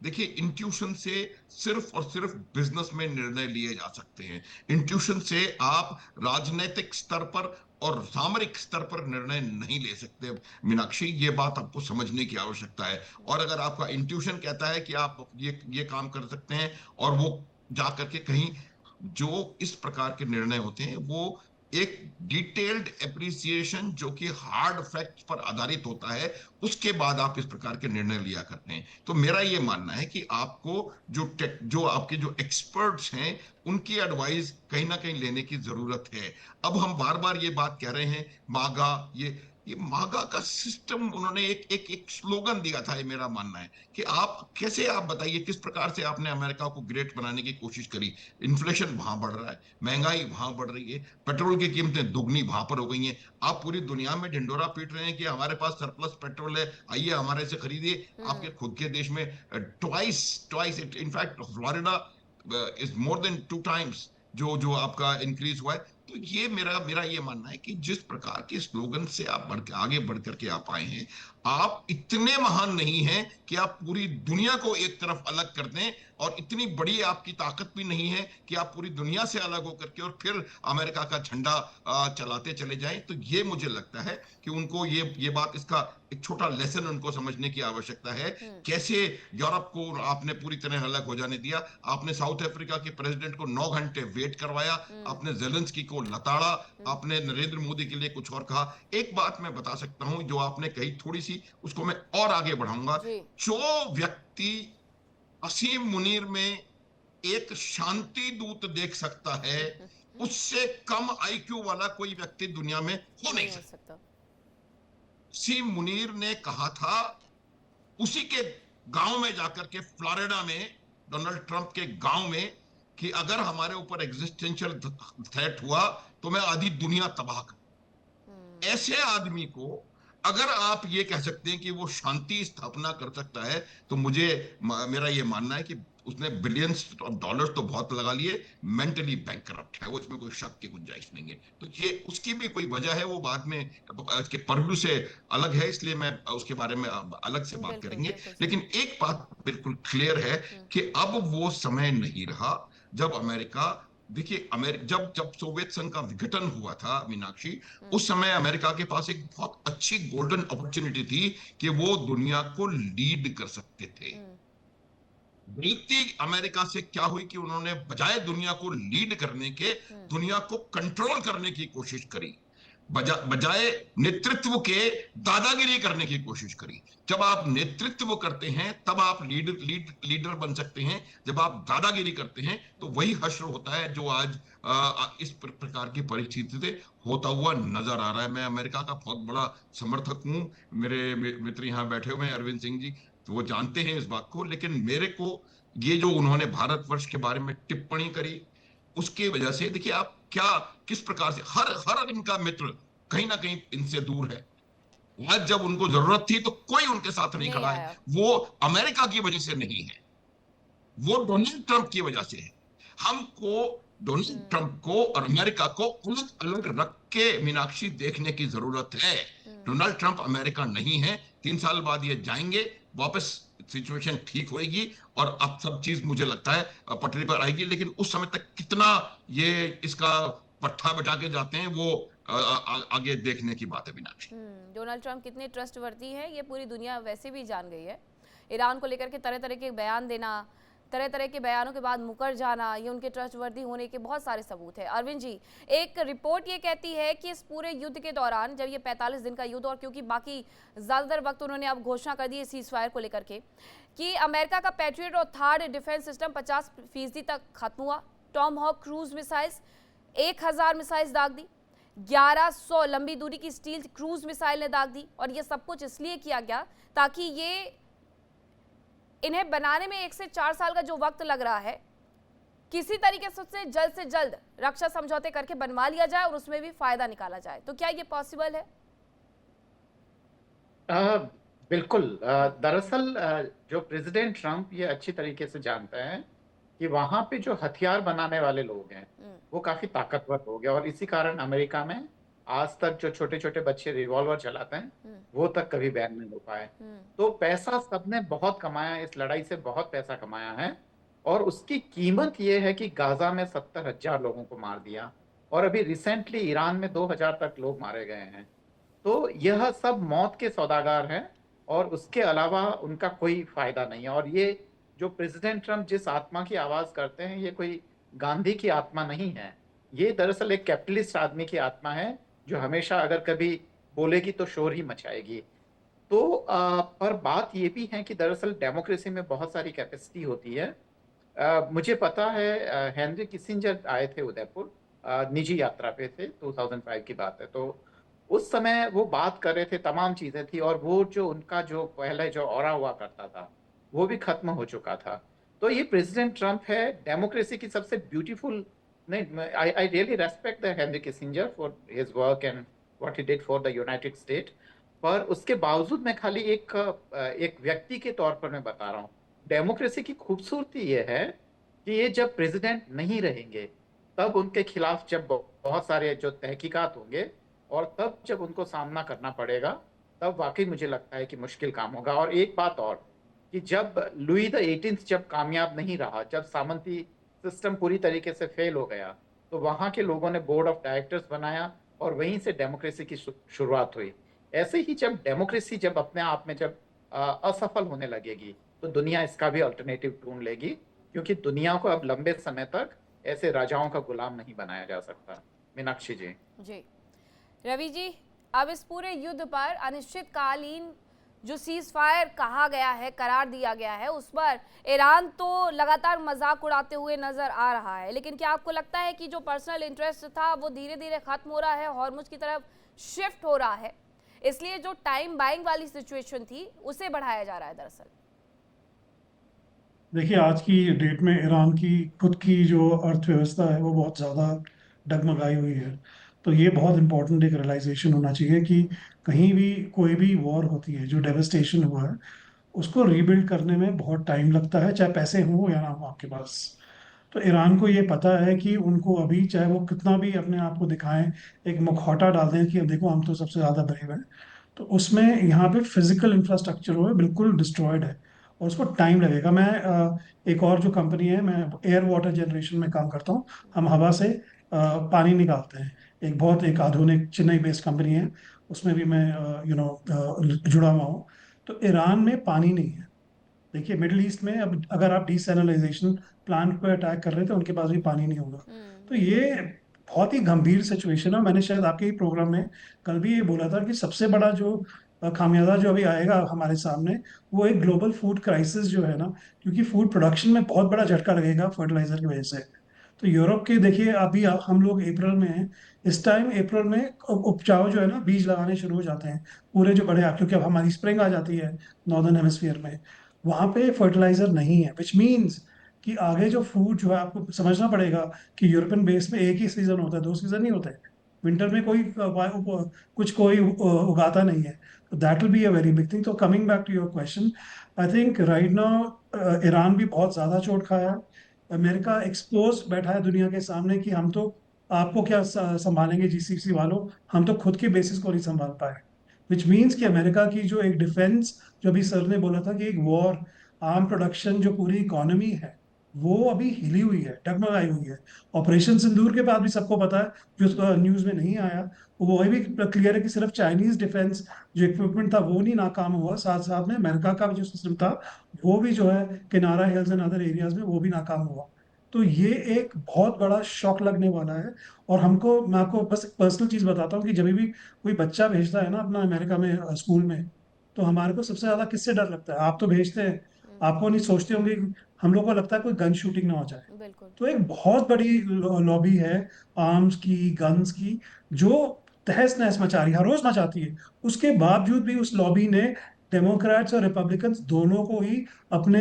देखिए इंट्यूशन से सिर्फ और सिर्फ बिजनेस में निर्णय लिए जा सकते हैं। इंट्यूशन से आप राजनीतिक स्तर पर और सामरिक स्तर पर निर्णय नहीं ले सकते। मीनाक्षी, ये बात आपको समझने की आवश्यकता है। और अगर आपका इंट्यूशन कहता है कि आप ये काम कर सकते हैं, और वो जा करके कहीं जो इस प्रकार के निर्णय होते हैं वो एक डिटेल्ड एप्रिसिएशन जो कि हार्ड फैक्ट पर आधारित होता है, उसके बाद आप इस प्रकार के निर्णय लिया करते हैं। तो मेरा ये मानना है कि आपको जो आपके जो एक्सपर्ट्स हैं उनकी एडवाइस कहीं ना कहीं लेने की जरूरत है। अब हम बार बार ये बात कह रहे हैं मागा, ये मागा का सिस्टम, उन्होंने एक स्लोगन दिया था, ये मेरा मानना है कि आप बताइए किस प्रकार से आपने अमेरिका को ग्रेट बनाने की कोशिश करी। इन्फ्लेशन वहां बढ़ रहा है, महंगाई वहां बढ़ रही है, पेट्रोल की कीमतें दुगनी वहां पर हो गई हैं। आप पूरी दुनिया में ढिंडोरा पीट रहे हैं कि हमारे पास सरप्लस पेट्रोल है, आइए हमारे से खरीदिए। आपके खुद के देश में twice twice in fact Florida is more than 2 times जो जो आपका इंक्रीज हुआ है। तो ये मेरा मेरा ये मानना है कि जिस प्रकार के स्लोगन से आप आगे बढ़ करके आप आए हैं, आप इतने महान नहीं हैं कि आप पूरी दुनिया को एक तरफ अलग कर दें, और इतनी बड़ी आपकी ताकत भी नहीं है कि आप पूरी दुनिया से अलग होकर के और फिर अमेरिका का झंडा चलाते चले जाएं। तो ये मुझे लगता है कि उनको ये बात, इसका एक छोटा लेसन उनको समझने की आवश्यकता है। कैसे यूरोप को आपने पूरी तरह अलग हो जाने दिया, आपने साउथ अफ्रीका के प्रेसिडेंट को 9 घंटे वेट करवाया, आपने जेलेंस्की को लताड़ा, आपने नरेंद्र मोदी के लिए कुछ और कहा। एक बात मैं बता सकता हूं जो आपने कही थोड़ी सी, उसको मैं और आगे बढ़ाऊंगा। जो व्यक्ति असीम मुनीर में एक शांति दूत देख सकता है, उससे कम आईक्यू वाला कोई व्यक्ति दुनिया में हो नहीं सकता। असीम मुनीर ने कहा था उसी के गांव में जाकर के, फ्लोरिडा में, डोनाल्ड ट्रंप के गांव में, कि अगर हमारे ऊपर एग्जिस्टेंशियल थ्रेट हुआ तो मैं आधी दुनिया तबाह कर। ऐसे आदमी को अगर आप ये कह सकते हैं कि वो शांति स्थापना कर सकता है, तो मेरा ये मानना है कि उसने बिलियंस ऑफ डॉलर्स तो बहुत लगा लिए, मेंटली बैंकरप्ट है वो, इसमें कोई शक की गुंजाइश नहीं है। तो ये उसकी भी कोई वजह है, वो बाद में इसके पर्व्यू से अलग है, इसलिए मैं उसके बारे में अलग से बात करेंगे। लेकिन एक बात बिल्कुल क्लियर है कि अब वो समय नहीं रहा जब अमेरिका, देखिए जब सोवियत संघ का विघटन हुआ था मीनाक्षी, उस समय अमेरिका के पास एक बहुत अच्छी गोल्डन अपॉर्चुनिटी थी कि वो दुनिया को लीड कर सकते थे। गलती अमेरिका से क्या हुई कि उन्होंने बजाय दुनिया को लीड करने के दुनिया को कंट्रोल करने की कोशिश करी, बजाय नेतृत्व के दादागिरी करने की कोशिश करी। जब आप नेतृत्व करते हैं तब आप लीडर बन सकते हैं, जब आप दादागिरी करते हैं तो वही हश्र होता है जो आज इस प्रकार की परिस्थिति से होता हुआ नजर आ रहा है। मैं अमेरिका का बहुत बड़ा समर्थक हूं, मेरे मित्र यहाँ बैठे हुए हैं अरविंद सिंह जी, तो वो जानते हैं इस बात को। लेकिन मेरे को ये जो उन्होंने भारतवर्ष के बारे में टिप्पणी करी, उसकी वजह से देखिए आप किस प्रकार से हर इनका मित्र कहीं ना कहीं इनसे दूर है। आज जब उनको जरूरत थी तो कोई उनके साथ नहीं खड़ा है। वो अमेरिका की वजह से नहीं है, वो डोनाल्ड ट्रंप की वजह से है। हमको डोनाल्ड ट्रंप को और अमेरिका को अलग अलग रख के मीनाक्षी देखने की जरूरत है। डोनाल्ड ट्रंप अमेरिका नहीं है, 3 साल बाद ये जाएंगे वापस, सिचुएशन ठीक होएगी और अब सब चीज मुझे लगता है पटरी पर आएगी। लेकिन उस समय तक कितना ये इसका पट्टा बैठा के जाते हैं वो आगे देखने की बात है मीनाक्षी। डोनाल्ड ट्रंप कितने ट्रस्टवर्दी है ये पूरी दुनिया वैसे भी जान गई है। ईरान को लेकर के तरह तरह के बयान देना, तरह तरह के बयानों के बाद मुकर जाना, ये उनके ट्रस्टवर्दी होने के बहुत सारे सबूत है। अरविंद जी, एक रिपोर्ट ये कहती है कि इस पूरे युद्ध के दौरान, जब ये 45 दिन का युद्ध, और क्योंकि बाकी ज़्यादातर वक्त उन्होंने अब घोषणा कर दी है सीज फायर को लेकर के, कि अमेरिका का पैट्रियट और थर्ड डिफेंस सिस्टम 50% तक खत्म हुआ। Tomahawk cruise missiles 1000 missiles दाग दी, 1100 लंबी दूरी की स्टील क्रूज मिसाइल ने दाग दी, और ये सब कुछ इसलिए किया गया ताकि ये इन्हें बनाने में 1 से 4 साल का जो वक्त लग रहा है, किसी तरीके से जल्द रक्षा समझौते करके बनवा लिया जाए और उसमें भी फायदा निकाला जाए। तो क्या ये पॉसिबल है? बिल्कुल। दरअसल जो प्रेसिडेंट ट्रम्प ये अच्छी तरीके से जानते हैं कि वहां पे जो हथियार बनाने वाले लोग हैं वो काफी ताकतवर हो गए, और इसी कारण अमेरिका में आज तक जो छोटे छोटे बच्चे रिवॉल्वर चलाते हैं वो तक कभी बैन नहीं हो पाए। तो पैसा सबने बहुत कमाया, इस लड़ाई से बहुत पैसा कमाया है, और उसकी कीमत ये है कि गाजा में 70,000 लोगों को मार दिया, और अभी रिसेंटली ईरान में 2000 तक लोग मारे गए हैं। तो यह सब मौत के सौदागर हैं, और उसके अलावा उनका कोई फायदा नहीं है। और ये जो प्रेसिडेंट ट्रम्प जिस आत्मा की आवाज करते हैं, ये कोई गांधी की आत्मा नहीं है, ये दरअसल एक कैपिटलिस्ट आदमी की आत्मा है जो हमेशा अगर कभी बोलेगी तो शोर ही मचाएगी। तो पर बात ये भी है कि दरअसल डेमोक्रेसी में बहुत सारी कैपेसिटी होती है। मुझे पता है हेनरी किसिंजर आए थे उदयपुर, निजी यात्रा पे थे, 2005 की बात है। तो उस समय वो बात कर रहे थे, तमाम चीजें थी, और वो जो उनका जो पहले जो ऑरा हुआ करता था वो भी खत्म हो चुका था। तो ये प्रेसिडेंट ट्रम्प है डेमोक्रेसी की सबसे ब्यूटीफुल। नहीं, I really respect the Henry Kissinger for his work and what he did for the United state, पर उसके बावजूद मैं खाली एक व्यक्ति के तौर पर मैं बता रहा हूँ, डेमोक्रेसी की खूबसूरती ये है कि ये जब प्रेसिडेंट नहीं रहेंगे तब उनके खिलाफ जब बहुत सारे जो तहकीकात होंगे, और तब जब उनको सामना करना पड़ेगा, तब वाकई मुझे लगता है कि मुश्किल काम होगा। और एक बात और, कि जब लुई द 18th जब कामयाब नहीं रहा, जब सामंती सिस्टम पूरी तरीके से फेल हो गया, तो वहां के लोगों ने बोर्ड ऑफ डायरेक्टर्स बनाया, और वहीं से डेमोक्रेसी की शुरुआत हुई। ऐसे ही जब डेमोक्रेसी जब अपने आप में जब असफल होने लगेगी, तो दुनिया इसका भी अल्टरनेटिव ढूंढ लेगी, क्योंकि दुनिया को अब लंबे समय तक ऐसे राजाओं का गुलाम नहीं बनाया जा सकता। मीनाक्षी जी। जी रवि जी, अब इस पूरे युद्ध पर अनिश्चितकालीन जो सीज फायर कहा गया है, करार दिया गया है, उस पर ईरान तो लगातार मजाक उड़ाते हुए नजर आ रहा है, लेकिन क्या आपको लगता है कि जो पर्सनल इंटरेस्ट था वो धीरे धीरे खत्म हो रहा है, हॉर्मुज की तरफ शिफ्ट हो रहा है, इसलिए जो टाइम बाइंग वाली सिचुएशन थी उसे बढ़ाया जा रहा है? दरअसल देखिए, आज की डेट में ईरान की खुद की जो अर्थव्यवस्था है वो बहुत ज़्यादा डगमगाई हुई है। तो ये बहुत इंपॉर्टेंट एक रियलाइजेशन होना चाहिए कि कहीं भी कोई भी वॉर होती है, जो डेवस्टेशन हुआ है, उसको रीबिल्ड करने में बहुत टाइम लगता है, चाहे पैसे हों या ना हो आपके पास। तो ईरान को ये पता है कि उनको अभी, चाहे वो कितना भी अपने आप को दिखाएं, एक मुखौटा डाल दें कि अब देखो हम तो सबसे ज़्यादा ब्रेव हैं, तो उसमें यहाँ पे फिजिकल इंफ्रास्ट्रक्चर वो है बिल्कुल डिस्ट्रॉयड है, और उसको टाइम लगेगा। मैं एक और जो कंपनी है, मैं एयर वाटर जनरेशन में काम करता हूँ, हम हवा से पानी निकालते हैं। एक आधुनिक चेन्नई बेस्ड कंपनी है, उसमें भी मैं जुड़ा हुआ हूँ। तो ईरान में पानी नहीं है। देखिए, मिडिल ईस्ट में अब अगर आप डिसैलिनाइजेशन प्लांट पर अटैक कर रहे थे, उनके पास भी पानी नहीं होगा। तो ये बहुत ही गंभीर सिचुएशन है। मैंने शायद आपके ही प्रोग्राम में कल भी ये बोला था कि सबसे बड़ा जो खामियाजा जो अभी आएगा हमारे सामने, वो एक ग्लोबल फूड क्राइसिस जो है ना, क्योंकि फूड प्रोडक्शन में बहुत बड़ा झटका लगेगा फर्टिलाइजर की वजह से। तो यूरोप के देखिए, अभी हम लोग अप्रैल में हैं, इस टाइम अप्रैल में उपजाऊ जो है ना, बीज लगाने शुरू हो जाते हैं पूरे जो बड़े, क्योंकि अब हमारी स्प्रिंग आ जाती है नॉर्दर्न हेमिस्फीयर में। वहां पे फर्टिलाइजर नहीं है, विच मीन्स कि आगे जो फूड जो है, आपको समझना पड़ेगा कि यूरोपियन बेस में एक ही सीजन होता है, 2 सीजन नहीं होते। विंटर में कोई उगाता नहीं है। तो that will be a very big thing. तो coming back to your question, I think right now Iran भी बहुत ज्यादा चोट खाया है। अमेरिका एक्सपोज बैठा है दुनिया के सामने कि हम तो आपको क्या संभालेंगे जीसीसी वालों, हम तो खुद के बेसिस को नहीं संभाल पाए। विच मीन्स कि अमेरिका की जो एक डिफेंस, जो अभी सर ने बोला था कि एक वॉर आर्म प्रोडक्शन, जो पूरी इकोनॉमी है वो अभी हिली हुई है, डगमगाई हुई है। ऑपरेशन सिंदूर के बाद भी सबको पता है, जो न्यूज में नहीं आया वो भी क्लियर है कि सिर्फ चाइनीज डिफेंस जो इक्विपमेंट था वो नहीं नाकाम हुआ, साथ साथ में अमेरिका का जो सिस्टम था वो भी जो है किनारा हिल्स एंड अदर एरियाज में वो भी नाकाम हुआ। तो ये एक बहुत बड़ा शॉक लगने वाला है। और हमको, मैं आपको बस एक पर्सनल चीज बताता हूँ कि जब भी कोई बच्चा भेजता है ना अपना अमेरिका में स्कूल में, तो हमारे को सबसे ज्यादा किससे डर लगता है? आप तो भेजते हैं, आपको नहीं सोचते होंगे, हम लोग को लगता है कोई गन शूटिंग ना हो जाए। बिल्कुल। तो एक बहुत बड़ी लॉबी है आर्म्स की, गन्स की, जो तहस नहस मचा रही है, हर रोज मचाती है। उसके बावजूद भी उस लॉबी ने डेमोक्रेट्स और रिपब्लिकन्स दोनों को ही अपने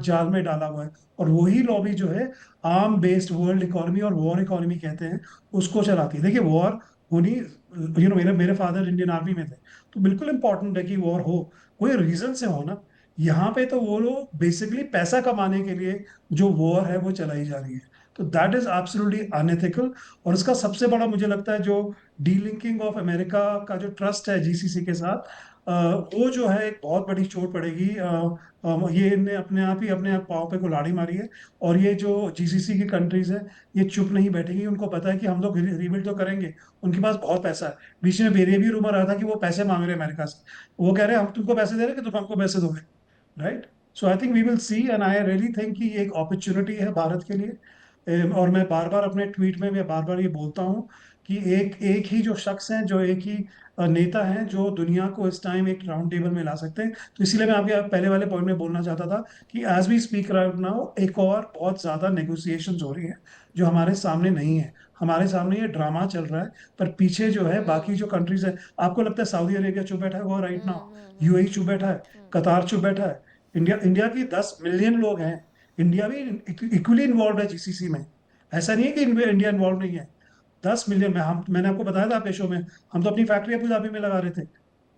जाल में डाला हुआ है। और वही लॉबी जो है आर्म बेस्ड वर्ल्ड इकोनॉमी और वॉर इकोनॉमी कहते हैं, उसको चलाती है। देखिए वॉर होनी, मेरे मेरे फादर इंडियन आर्मी में थे, तो बिल्कुल इंपॉर्टेंट है कि वॉर हो, कोई रीजन से हो ना। यहाँ पे तो वो लोग बेसिकली पैसा कमाने के लिए जो वॉर है वो चलाई जा रही है। तो दैट इज एब्सोल्युटली अनएथिकल। और इसका सबसे बड़ा मुझे लगता है जो डीलिंकिंग ऑफ अमेरिका का जो ट्रस्ट है जीसीसी के साथ, वो जो है एक बहुत बड़ी चोट पड़ेगी। ये इनने अपने आप ही अपने आप पाँव पे कुल्हाड़ी मारी है। और ये जो जीसीसी की कंट्रीज है, ये चुप नहीं बैठेंगी। उनको पता है कि हम लोग रिबिल्ड तो करेंगे, उनके पास बहुत पैसा है। बीच में ये भी रूमर आया था कि वो पैसे मांग रहे हैं अमेरिका से। वो कह रहे हैं हम तुमको पैसे दे रहे हैं कि तुम हमको पैसे दोगे, right? So I think we will see, and I really think कि ये एक अपॉर्चुनिटी है भारत के लिए। और मैं बार बार अपने ट्वीट में मैं बार बार ये बोलता हूँ कि एक एक ही जो शख्स हैं, जो एक ही नेता हैं जो दुनिया को इस टाइम एक राउंड टेबल में ला सकते हैं। तो इसीलिए मैं आपके पहले वाले पॉइंट में बोलना चाहता था कि as we speak right now एक और बहुत ज्यादा नेगोशिएशंस हो रही हैं जो हमारे सामने नहीं है। हमारे सामने ये ड्रामा चल रहा है, पर पीछे जो है बाकी जो कंट्रीज है, आपको लगता है सऊदी अरेबिया चुप बैठा है वो राइट नाउ? यूएई चुप बैठा है, कतार चुप बैठा है। इंडिया इंडिया की 10 मिलियन लोग हैं, इंडिया भी इक्वली इन्वॉल्व है जीसीसी में। ऐसा नहीं है कि इंडिया इन्वॉल्व नहीं है। 10 मिलियन में हम, मैंने आपको बताया था आपके शो में, हम तो अपनी फैक्ट्री अबू धाबी में लगा रहे थे।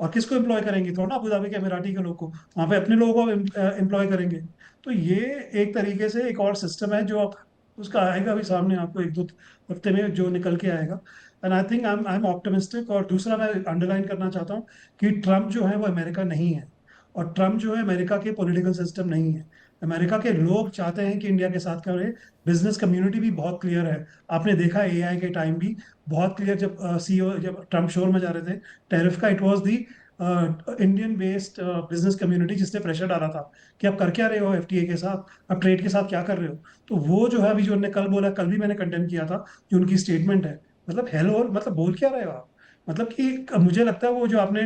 और किसको एम्प्लॉय करेंगे? थोड़ा ना अबू धाबी के अमीराती के लोग को, वहां पे अपने लोगों को एम्प्लॉय करेंगे। तो ये एक तरीके से एक और सिस्टम है जो अब उसका आएगा भी सामने, आपको एक दो हफ्ते में जो निकल के आएगा। And I think I am optimistic. और दूसरा मैं अंडरलाइन करना चाहता हूँ कि ट्रम्प जो है वो अमेरिका नहीं है, और ट्रम्प जो है अमेरिका के पॉलिटिकल सिस्टम नहीं है। अमेरिका के लोग चाहते हैं कि इंडिया के साथ करें। बिजनेस कम्युनिटी भी बहुत क्लियर है। आपने देखा एआई के टाइम भी बहुत क्लियर, जब सीईओ जब ट्रम्प शोर में जा रहे थे टैरिफ का, it was the Indian based business community जिसने प्रेशर डाला था कि आप कर क्या रहे हो एफटीए के साथ, आप ट्रेड के साथ क्या कर रहे हो। तो वो जो है अभी जो उन्होंने कल बोला, कल भी मैंने कंडेम किया था, जो उनकी स्टेटमेंट है, मतलब हेलो, और मतलब बोल क्या रहे हो आप? मतलब कि मुझे लगता है वो जो आपने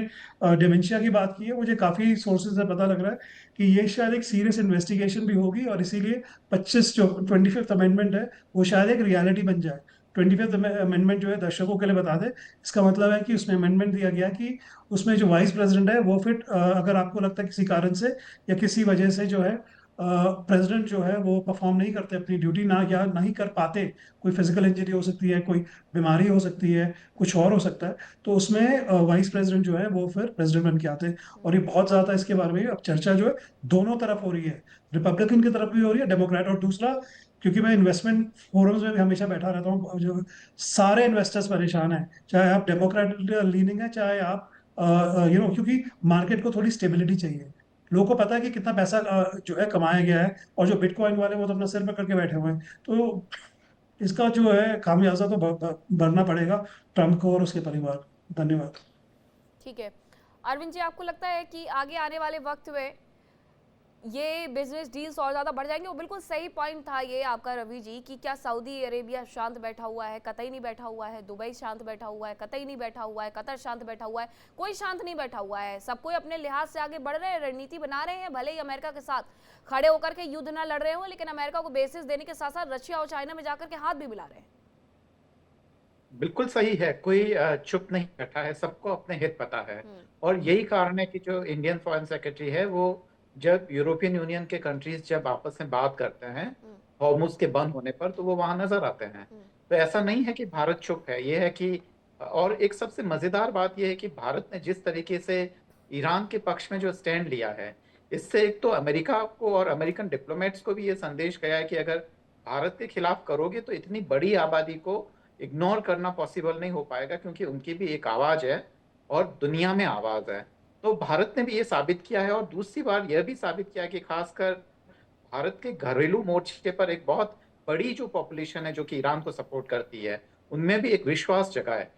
डिमेंशिया की बात की है, मुझे काफी सोर्सेज से पता लग रहा है कि ये शायद एक सीरियस इन्वेस्टिगेशन भी होगी। और इसीलिए 25 जो 25th अमेंडमेंट है वो शायद एक रियलिटी बन जाए। 25th अमेंडमेंट जो है दर्शकों के लिए बता दे, इसका मतलब है कि उसमें अमेंडमेंट दिया गया कि उसमें जो वाइस प्रेसिडेंट है वो फिर अगर आपको लगता है किसी कारण से या किसी वजह से जो है प्रेसिडेंट जो है वो परफॉर्म नहीं करते अपनी ड्यूटी, ना या नहीं कर पाते, कोई फिजिकल इंजरी हो सकती है, कोई बीमारी हो सकती है, कुछ और हो सकता है, तो उसमें वाइस प्रेसिडेंट जो है वो फिर प्रेसिडेंट बन के आते हैं। और ये बहुत ज्यादा इसके बारे में अब चर्चा जो है दोनों तरफ हो रही है, रिपब्लिकन की तरफ भी हो रही है, डेमोक्रेट। और दूसरा, क्योंकि मैं इन्वेस्टमेंट फोरम्स में भी हमेशा बैठा रहता हूँ, जो सारे इन्वेस्टर्स परेशान हैं, चाहे आप डेमोक्रेट लीनिंग है, चाहे आप क्योंकि मार्केट को थोड़ी स्टेबिलिटी चाहिए। लोगों को पता है कि कितना पैसा जो है कमाया गया है, और जो बिटकॉइन वाले वो तो अपना सिर पर करके बैठे हुए हैं। तो इसका जो है खामियाजा तो भरना पड़ेगा ट्रम्प को और उसके परिवार को। धन्यवाद। ठीक है अरविंद जी, आपको लगता है कि आगे आने वाले वक्त में ये बिजनेस डील्स और ज्यादा बढ़ जाएंगे? वो बिल्कुल सही पॉइंट था ये आपका रवि जी, कि क्या सऊदी अरेबिया शांत बैठा हुआ है? कतई नहीं बैठा हुआ है। दुबई शांत बैठा हुआ है? कतई नहीं बैठा हुआ है। कतर शांत बैठा हुआ है? कोई शांत नहीं बैठा हुआ है। सब कोई अपने लिहाज से आगे बढ़ रहे हैं, रणनीति बना रहे हैं। भले ही अमेरिका के साथ खड़े होकर के युद्ध ना लड़ रहे हो, लेकिन अमेरिका को बेसिस देने के साथ साथ रशिया और चाइना में जाकर के हाथ भी मिला रहे हैं। बिल्कुल सही है, कोई चुप नहीं बैठा है, सबको अपने हित पता है। और यही कारण है कि जो इंडियन फॉरेन सेक्रेटरी है वो जब यूरोपियन यूनियन के कंट्रीज जब आपस में बात करते हैं हॉर्मुज के बंद होने पर, तो वो वहां नजर आते हैं। तो ऐसा नहीं है कि भारत चुप है, ये है कि, और एक सबसे मजेदार बात यह है कि भारत ने जिस तरीके से ईरान के पक्ष में जो स्टैंड लिया है, इससे एक तो अमेरिका को और अमेरिकन डिप्लोमेट्स को भी ये संदेश गया है कि अगर भारत के खिलाफ करोगे तो इतनी बड़ी आबादी को इग्नोर करना पॉसिबल नहीं हो पाएगा, क्योंकि उनकी भी एक आवाज है और दुनिया में आवाज है। तो भारत ने भी ये साबित किया है, और दूसरी बार यह भी साबित किया कि खासकर भारत के घरेलू मोर्चे पर एक बहुत बड़ी जो पॉपुलेशन है जो कि ईरान को सपोर्ट करती है, उनमें भी एक विश्वास जगा है।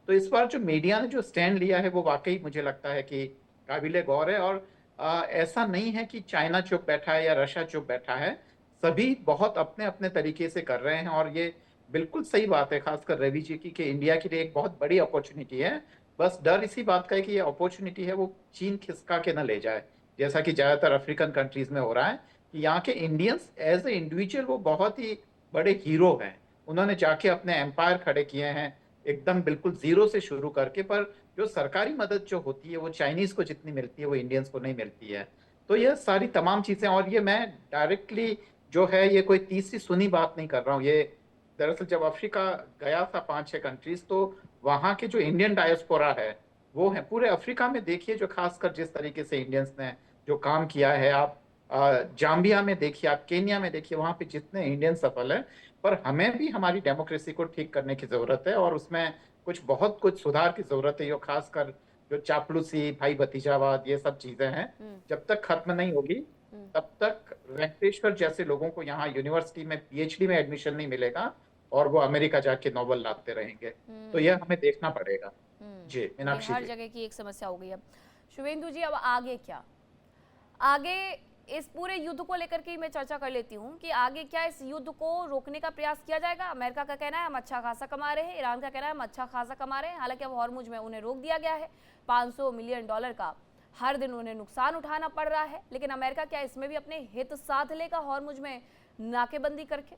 तो इस बार जो मीडिया ने जो स्टैंड लिया है वो वाकई मुझे लगता है कि काबिले गौर है। और ऐसा नहीं है कि चाइना चुप बैठा है या रशिया चुप बैठा है। सभी बहुत अपने अपने तरीके से कर रहे हैं और ये बिल्कुल सही बात है, खासकर रवि जी की, कि इंडिया के लिए एक बहुत बड़ी अपॉर्चुनिटी है। बस डर इसी बात का है कि ये अपॉर्चुनिटी है वो चीन खिसका के न ले जाए, जैसा कि ज्यादातर अफ्रीकन कंट्रीज में हो रहा है कि यहाँ के इंडियंस एज ए इंडिविजुअल वो बहुत ही बड़े हीरो हैं। उन्होंने जाके अपने एम्पायर खड़े किए हैं एकदम बिल्कुल जीरो से शुरू करके, पर जो सरकारी मदद जो होती है वो चाइनीज को जितनी मिलती है वो इंडियंस को नहीं मिलती है। तो ये सारी तमाम चीजें, और ये मैं डायरेक्टली जो है ये कोई तीसरी सुनी बात नहीं कर रहा हूँ। ये दरअसल जब अफ्रीका गया था 5-6 कंट्रीज, तो वहाँ के जो इंडियन डायस्पोरा है वो है पूरे अफ्रीका में। देखिए जो खासकर जिस तरीके से इंडियंस ने जो काम किया है, आप जाम्बिया में देखिए, आप केन्या में देखिए, वहाँ पे जितने इंडियन सफल है। पर हमें भी हमारी डेमोक्रेसी को ठीक करने की जरूरत है और उसमें बहुत कुछ सुधार की जरूरत है। जो खासकर जो चापलूसी, भाई भतीजावाद, ये सब चीजें हैं, जब तक खत्म नहीं होगी तब तक वेंकटेश्वर जैसे लोगों को यहाँ यूनिवर्सिटी में पीएचडी में एडमिशन नहीं मिलेगा और वो अमेरिका जाके नोबेल लाते रहेंगे। तो यह हमें देखना पड़ेगा। जी मीनाक्षी, हर जगह की एक समस्या हो गई। अब शुभेंदु जी, अब आगे क्या? आगे इस पूरे युद्ध को लेकर के मैं चर्चा कर लेती हूँ कि आगे क्या इस युद्ध को रोकने का प्रयास किया जाएगा। अमेरिका का कहना है हम अच्छा खासा कमा रहे हैं, ईरान का कहना है हम अच्छा खासा कमा रहे हैं। हालांकि अब हॉर्मुज में उन्हें रोक दिया गया है, $500 मिलियन का हर दिन उन्हें नुकसान उठाना पड़ रहा है। लेकिन अमेरिका क्या इसमें भी अपने हित साध लेगा हॉर्मुज में नाकेबंदी करके?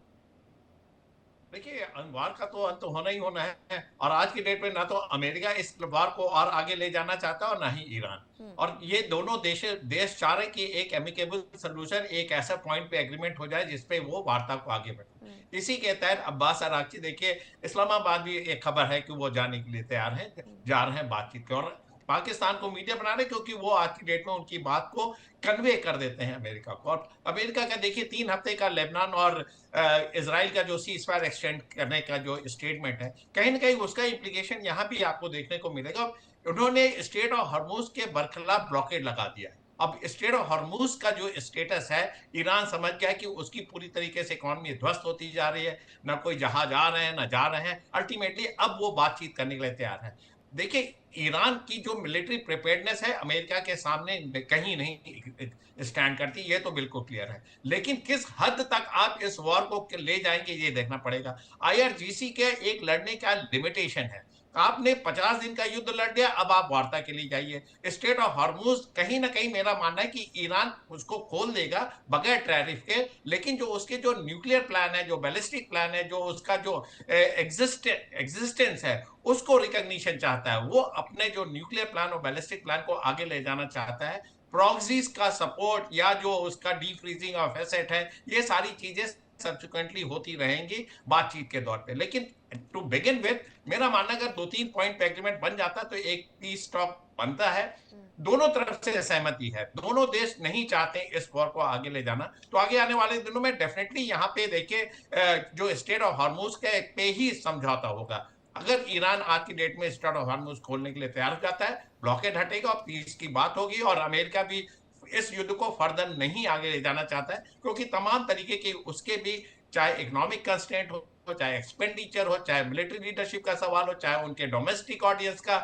देखिए, वार का तो अंत होना ही होना है और आज की डेट में ना तो अमेरिका इस वार को और आगे ले जाना चाहता है और ना ही ईरान। और ये दोनों देश चाह रहे कि एक एमिकेबल सोल्यूशन, एक ऐसा पॉइंट पे एग्रीमेंट हो जाए जिसपे वो वार्ता को आगे बढ़े। इसी के तहत अब्बास अराक्ची, देखिए इस्लामाबाद भी एक खबर है कि वो जाने के लिए तैयार है, जा रहे हैं बातचीत की, और पाकिस्तान को मीडिया बना रहे क्योंकि वो आज की डेट में उनकी बात को कन्वे कर देते हैं अमेरिका को। और अमेरिका का देखिए 3 हफ्ते का लेबनान और इजराइल का जो सीज फायर एक्सटेंड करने का जो स्टेटमेंट है, कहीं ना कहीं उसका इम्प्लीकेशन यहाँ भी आपको देखने को मिलेगा। उन्होंने स्टेट ऑफ हॉर्मुज के बरखिलाफ ब्लॉकेड लगा दिया है। अब स्टेट ऑफ हॉर्मुज का जो स्टेटस है, ईरान समझ गया कि उसकी पूरी तरीके से इकोनॉमी ध्वस्त होती जा रही है, ना कोई जहाज आ रहे हैं ना जा रहे हैं। अल्टीमेटली अब वो बातचीत करने के लिए तैयार है। देखिए, ईरान की जो मिलिट्री प्रिपेयर्डनेस है अमेरिका के सामने कहीं नहीं स्टैंड करती, ये तो बिल्कुल क्लियर है। लेकिन किस हद तक आप इस वॉर को ले जाएंगे ये देखना पड़ेगा। आईआरजीसी के एक लड़ने का लिमिटेशन है। आपने 50 दिन का युद्ध लड़ लिया, अब आप वार्ता के लिए जाइए। स्टेट ऑफ हॉर्मुज कहीं ना कहीं मेरा मानना है कि ईरान उसको खोल देगा बगैर टैरिफ के, लेकिन जो उसके जो न्यूक्लियर प्लान है, जो बैलिस्टिक प्लान है, जो उसका जो एग्जिस्टेंस है, उसको रिकॉग्निशन चाहता है। वो अपने जो न्यूक्लियर प्लान और बैलिस्टिक प्लान को आगे ले जाना चाहता है। प्रॉक्सीज का सपोर्ट या जो उसका डी फ्रीजिंग ऑफ एसेट है, ये सारी चीजें सब्सिक्वेंटली होती रहेंगी बातचीत के दौर पे। लेकिन टू बिगिन विद मेरा मानना, अगर 2-3 पॉइंट पे एग्रीमेंट बन जाता तो एक पीस टॉक बनता है। दोनों तरफ से सहमति है, दोनों देश नहीं चाहते इस वॉर को आगे ले जाना। तो आगे आने वाले दिनों में डेफिनेटली यहाँ पे देखिए जो स्टेट ऑफ हॉर्मुज के पे ही समझौता होगा। अगर ईरान आज की डेट में स्टेट ऑफ हॉर्मुज खोलने के लिए तैयार हो जाता है, ब्लॉकेड हटेगा और पीस की बात होगी। और अमेरिका भी इस युद्ध को फर्दर नहीं आगे ले जाना चाहता है, क्योंकि तमाम तरीके के उसके भी, चाहे इकोनॉमिक कंस्ट्रेंट हो, चाहे एक्सपेंडिचर हो, चाहे मिलिट्री लीडरशिप का सवाल हो, चाहे उनके डोमेस्टिक ऑडियंस का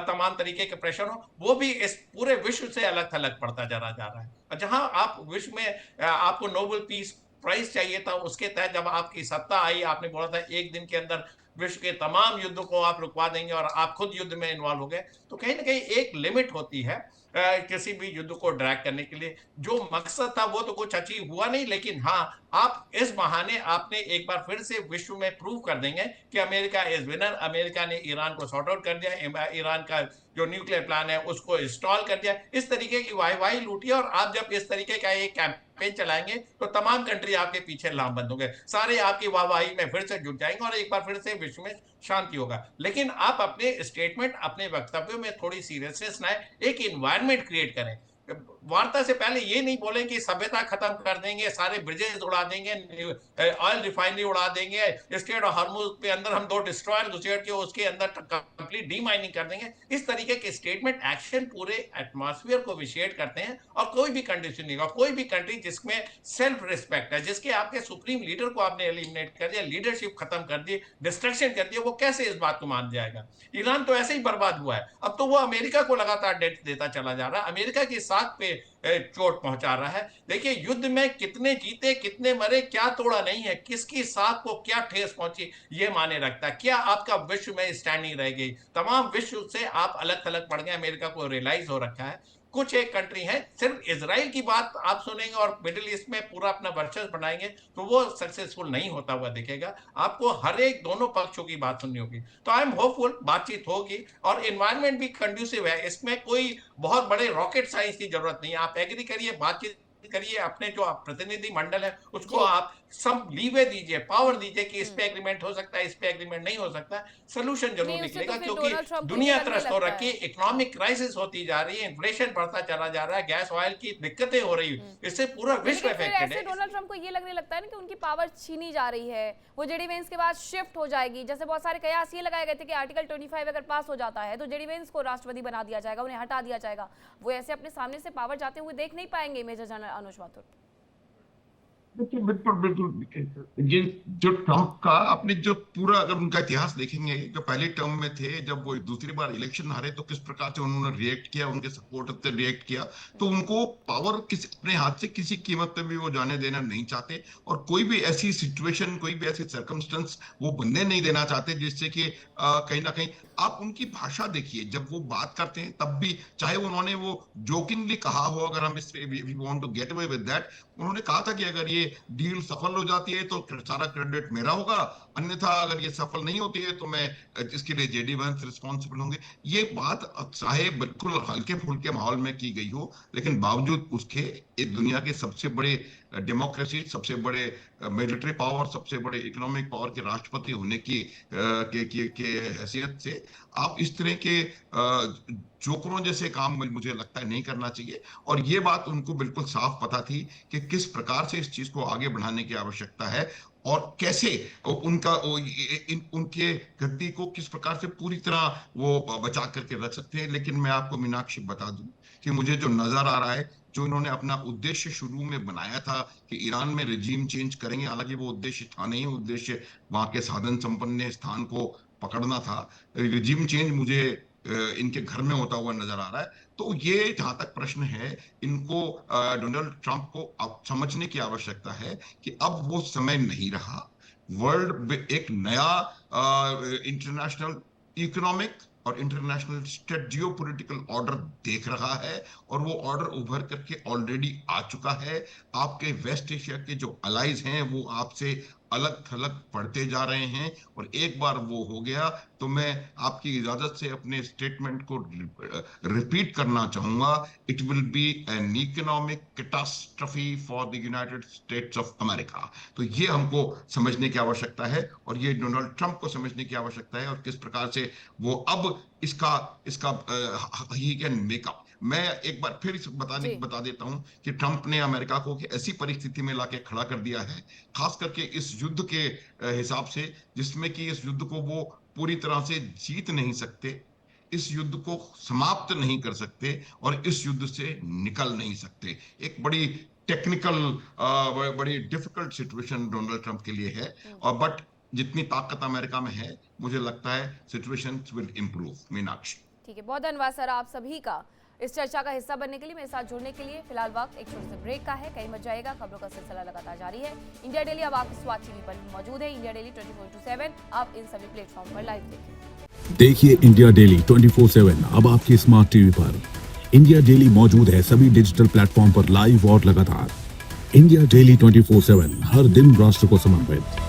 तमाम तरीके के प्रेशर हो, वो भी इस पूरे विश्व से अलग थलग पड़ता जा रहा है। जहां आप विश्व में आपको नोबेल पीस प्राइज चाहिए था, उसके तहत जब आपकी सत्ता आई, आपने बोला था एक दिन के अंदर विश्व के तमाम युद्धों को आप रुकवा देंगे और आप खुद युद्ध में इन्वॉल्व हो गए। तो कहीं ना कहीं एक लिमिट होती है किसी भी युद्ध को ड्रैग करने के लिए। जो मकसद था वो तो कुछ अचीव हुआ नहीं, लेकिन हाँ, आप इस बहाने आपने एक बार फिर से विश्व में प्रूव कर देंगे कि अमेरिका इज विनर। अमेरिका ने ईरान को सॉर्ट आउट कर दिया, ईरान का जो न्यूक्लियर प्लान है उसको इंस्टॉल कर दिया। इस तरीके की वाहवाही लूटी, और आप जब इस तरीके का एक कैंपेन चलाएंगे तो तमाम कंट्री आपके पीछे लामबंद होंगे, सारे आपकी वाहवाही में फिर से जुट जाएंगे और एक बार फिर से विश्व में शांति होगा। लेकिन आप अपने स्टेटमेंट, अपने वक्तव्यों में थोड़ी सीरियसनेस लाएं, एक इन्वायरमेंट क्रिएट करें। वार्ता से पहले ये नहीं बोले कि सभ्यता खत्म कर देंगे, सारे ब्रिजेस उड़ा देंगे, ऑयल रिफाइनरी उड़ा देंगे, स्टेट ऑफ हॉर्मुज पे अंदर हम 2 डिस्ट्रॉयर घुसेड़ के उसके अंदर कंप्लीट डीमाइनिंग कर देंगे। इस तरीके के स्टेटमेंट, एक्शन पूरे एटमॉस्फेयर को विशेड करते हैं। और कोई भी कंडीशन नहीं होगा, कोई भी कंट्री जिसमें सेल्फ रिस्पेक्ट है, जिसके आपके सुप्रीम लीडर को आपने एलिमिनेट कर दिया, लीडरशिप खत्म कर दी, डिस्ट्रक्शन कर दिया, वो कैसे इस बात को मान जाएगा। ईरान तो ऐसे ही बर्बाद हुआ है, अब तो वो अमेरिका को लगातार डेट देता चला जा रहा है। अमेरिका के साथ पे चोट पहुंचा रहा है। देखिए, युद्ध में कितने जीते कितने मरे क्या तोड़ा नहीं है, किसकी साख को क्या ठेस पहुंची ये माने रखता है। क्या आपका विश्व में स्टैंडिंग रह गई? तमाम विश्व से आप अलग थलग पड़ गए। अमेरिका को रियलाइज हो रखा है। कुछ एक कंट्री है, सिर्फ इजराइल की बात आप सुनेंगे और मिडिल ईस्ट में पूरा अपना वर्चस्व बनाएंगे तो वो सक्सेसफुल नहीं होता हुआ दिखेगा। आपको हर एक दोनों पक्षों की बात सुननी होगी। तो आई एम होपफुल बातचीत होगी और एनवायरनमेंट भी कंड्यूसिव है। इसमें कोई बहुत बड़े रॉकेट साइंस की जरूरत नहीं है। आप एग्री करिए, बातचीत करिए, अपने जो प्रतिनिधि मंडल है उसको आप सब लीवे दीजिए, पावर दीजिए कि इस पे एग्रीमेंट हो सकता है, इस पे एग्रीमेंट नहीं हो सकता। सोल्यूशन जरूर निकलेगा, क्योंकि दुनिया त्रस्त हो रखी है, इकोनॉमिक क्राइसिस होती जा रही है, इन्फ्लेशन बढ़ता चला जा रहा है, गैस ऑयल की दिक्कतें हो रही है, इससे पूरा विश्व अफेक्टेड है। डोनाल्ड ट्रंप को ये लगने लगता है ना कि उनकी पावर छीनी जा रही है, वो जेडी वेंस के बाद शिफ्ट हो जाएगी। जैसे बहुत सारे कयास ये लगाए गए थे कि आर्टिकल 25 अगर पास हो जाता है तो जेडी वेंस को राष्ट्रपति बना दिया जाएगा, उन्हें हटा दिया जाएगा। वो ऐसे अपने सामने से पावर जाते हुए देख नहीं पाएंगे मेजर जनरल अनुज माथुर। देखिए, बिल्कुल जो ट्रंप का आपने जो पूरा अगर उनका इतिहास देखेंगे, जो पहले टर्म में थे, जब वो दूसरी बार इलेक्शन हारे तो किस प्रकार से उन्होंने रिएक्ट किया, उनके सपोर्टर से रिएक्ट किया। तो उनको पावर किसी अपने हाथ से किसी कीमत पे भी वो जाने देना नहीं चाहते और कोई भी ऐसी सिचुएशन, कोई भी ऐसी सर्कमस्टेंस वो बनने नहीं देना चाहते जिससे कि कहीं ना कहीं आप उनकी भाषा देखिए, जब वो बात करते हैं तब भी, चाहे उन्होंने वो जोकिंगली कहा हो, अगर हम इस we want to get away with that, उन्होंने कहा था कि अगर ये डील सफल हो जाती है तो सारा क्रेडिट मेरा होगा, अन्यथा अगर ये सफल नहीं होती है तो मैं इसके लिए जेडी वेंस रिस्पॉन्सिबल होंगे। ये बात चाहे बिल्कुल हल्के फुल्के माहौल में की गई हो, लेकिन बावजूद उसके एक दुनिया के सबसे बड़े डेमोक्रेसी, सबसे बड़े मिलिट्री पावर, सबसे बड़े इकोनॉमिक पावर के राष्ट्रपति होने की हैसियत से आप इस तरह के जोकरों जैसे काम मुझे लगता है नहीं करना चाहिए। और ये बात उनको बिल्कुल साफ पता थी कि किस प्रकार से इस चीज को आगे बढ़ाने की आवश्यकता है और कैसे उनके गद्दी को किस प्रकार से पूरी तरह वो बचा करके रख सकते हैं। लेकिन मैं आपको मीनाक्षी बता दूं कि मुझे जो नजर आ रहा है, जो इन्होंने अपना उद्देश्य शुरू में बनाया था कि ईरान में रिजीम चेंज करेंगे, हालांकि वो उद्देश्य था नहीं, उद्देश्य वहां के साधन संपन्न स्थान को पकड़ना था। रिजीम चेंज मुझे इनके घर में होता हुआ नजर आ रहा है। तो ये जहां तक प्रश्न है, इनको डोनाल्ड ट्रंप को अब समझने की आवश्यकता है कि अब वो समय नहीं रहा। वर्ल्ड एक नया इंटरनेशनल इकोनॉमिक और इंटरनेशनल स्टेट जियोपॉलिटिकल ऑर्डर देख रहा है और वो ऑर्डर उभर करके ऑलरेडी आ चुका है। आपके वेस्ट एशिया के जो अलाइज हैं वो आपसे अलग थलग पड़ते जा रहे हैं और एक बार वो हो गया तो मैं आपकी इजाजत से अपने स्टेटमेंट को रिपीट करना चाहूंगा, it will be an economic catastrophe for the United states of America. तो ये हमको समझने की आवश्यकता है और ये डोनाल्ड ट्रंप को समझने की आवश्यकता है और किस प्रकार से वो अब इसका ही कैन मेकअप। मैं एक बार फिर बता देता हूं कि ट्रंप ने अमेरिका को ऐसी परिस्थिति में लाके खड़ा कर दिया है, खास करके इस युद्ध के हिसाब से, जिसमें कि इस युद्ध को वो पूरी तरह से जीत नहीं सकते, इस युद्ध को समाप्त नहीं कर सकते और इस युद्ध से निकल नहीं सकते। एक बड़ी टेक्निकल, बड़ी डिफिकल्ट सिचुएशन डोनाल्ड ट्रंप के लिए है और बट जितनी ताकत अमेरिका में है, मुझे लगता है सिचुएशन विल इंप्रूव। मीनाक्षी, ठीक है, बहुत धन्यवाद सर आप सभी का इस चर्चा का हिस्सा बनने के लिए, मेरे साथ जुड़ने के लिए। फिलहाल वक्त एक छोटे से ब्रेक का है, कहीं मत जाएगा, खबरों का सिलसिला लगातार जारी है। इंडिया डेली अब आपकी स्वाद टीवी पर भी मौजूद है। इंडिया डेली 24/7 आप इन सभी प्लेटफॉर्म पर लाइव देखिए इंडिया डेली 24/7 अब आपकी स्मार्ट टीवी पर। इंडिया डेली मौजूद है सभी डिजिटल प्लेटफॉर्म पर लाइव और लगातार। इंडिया डेली 24/7 हर दिन राष्ट्र को समर्पित।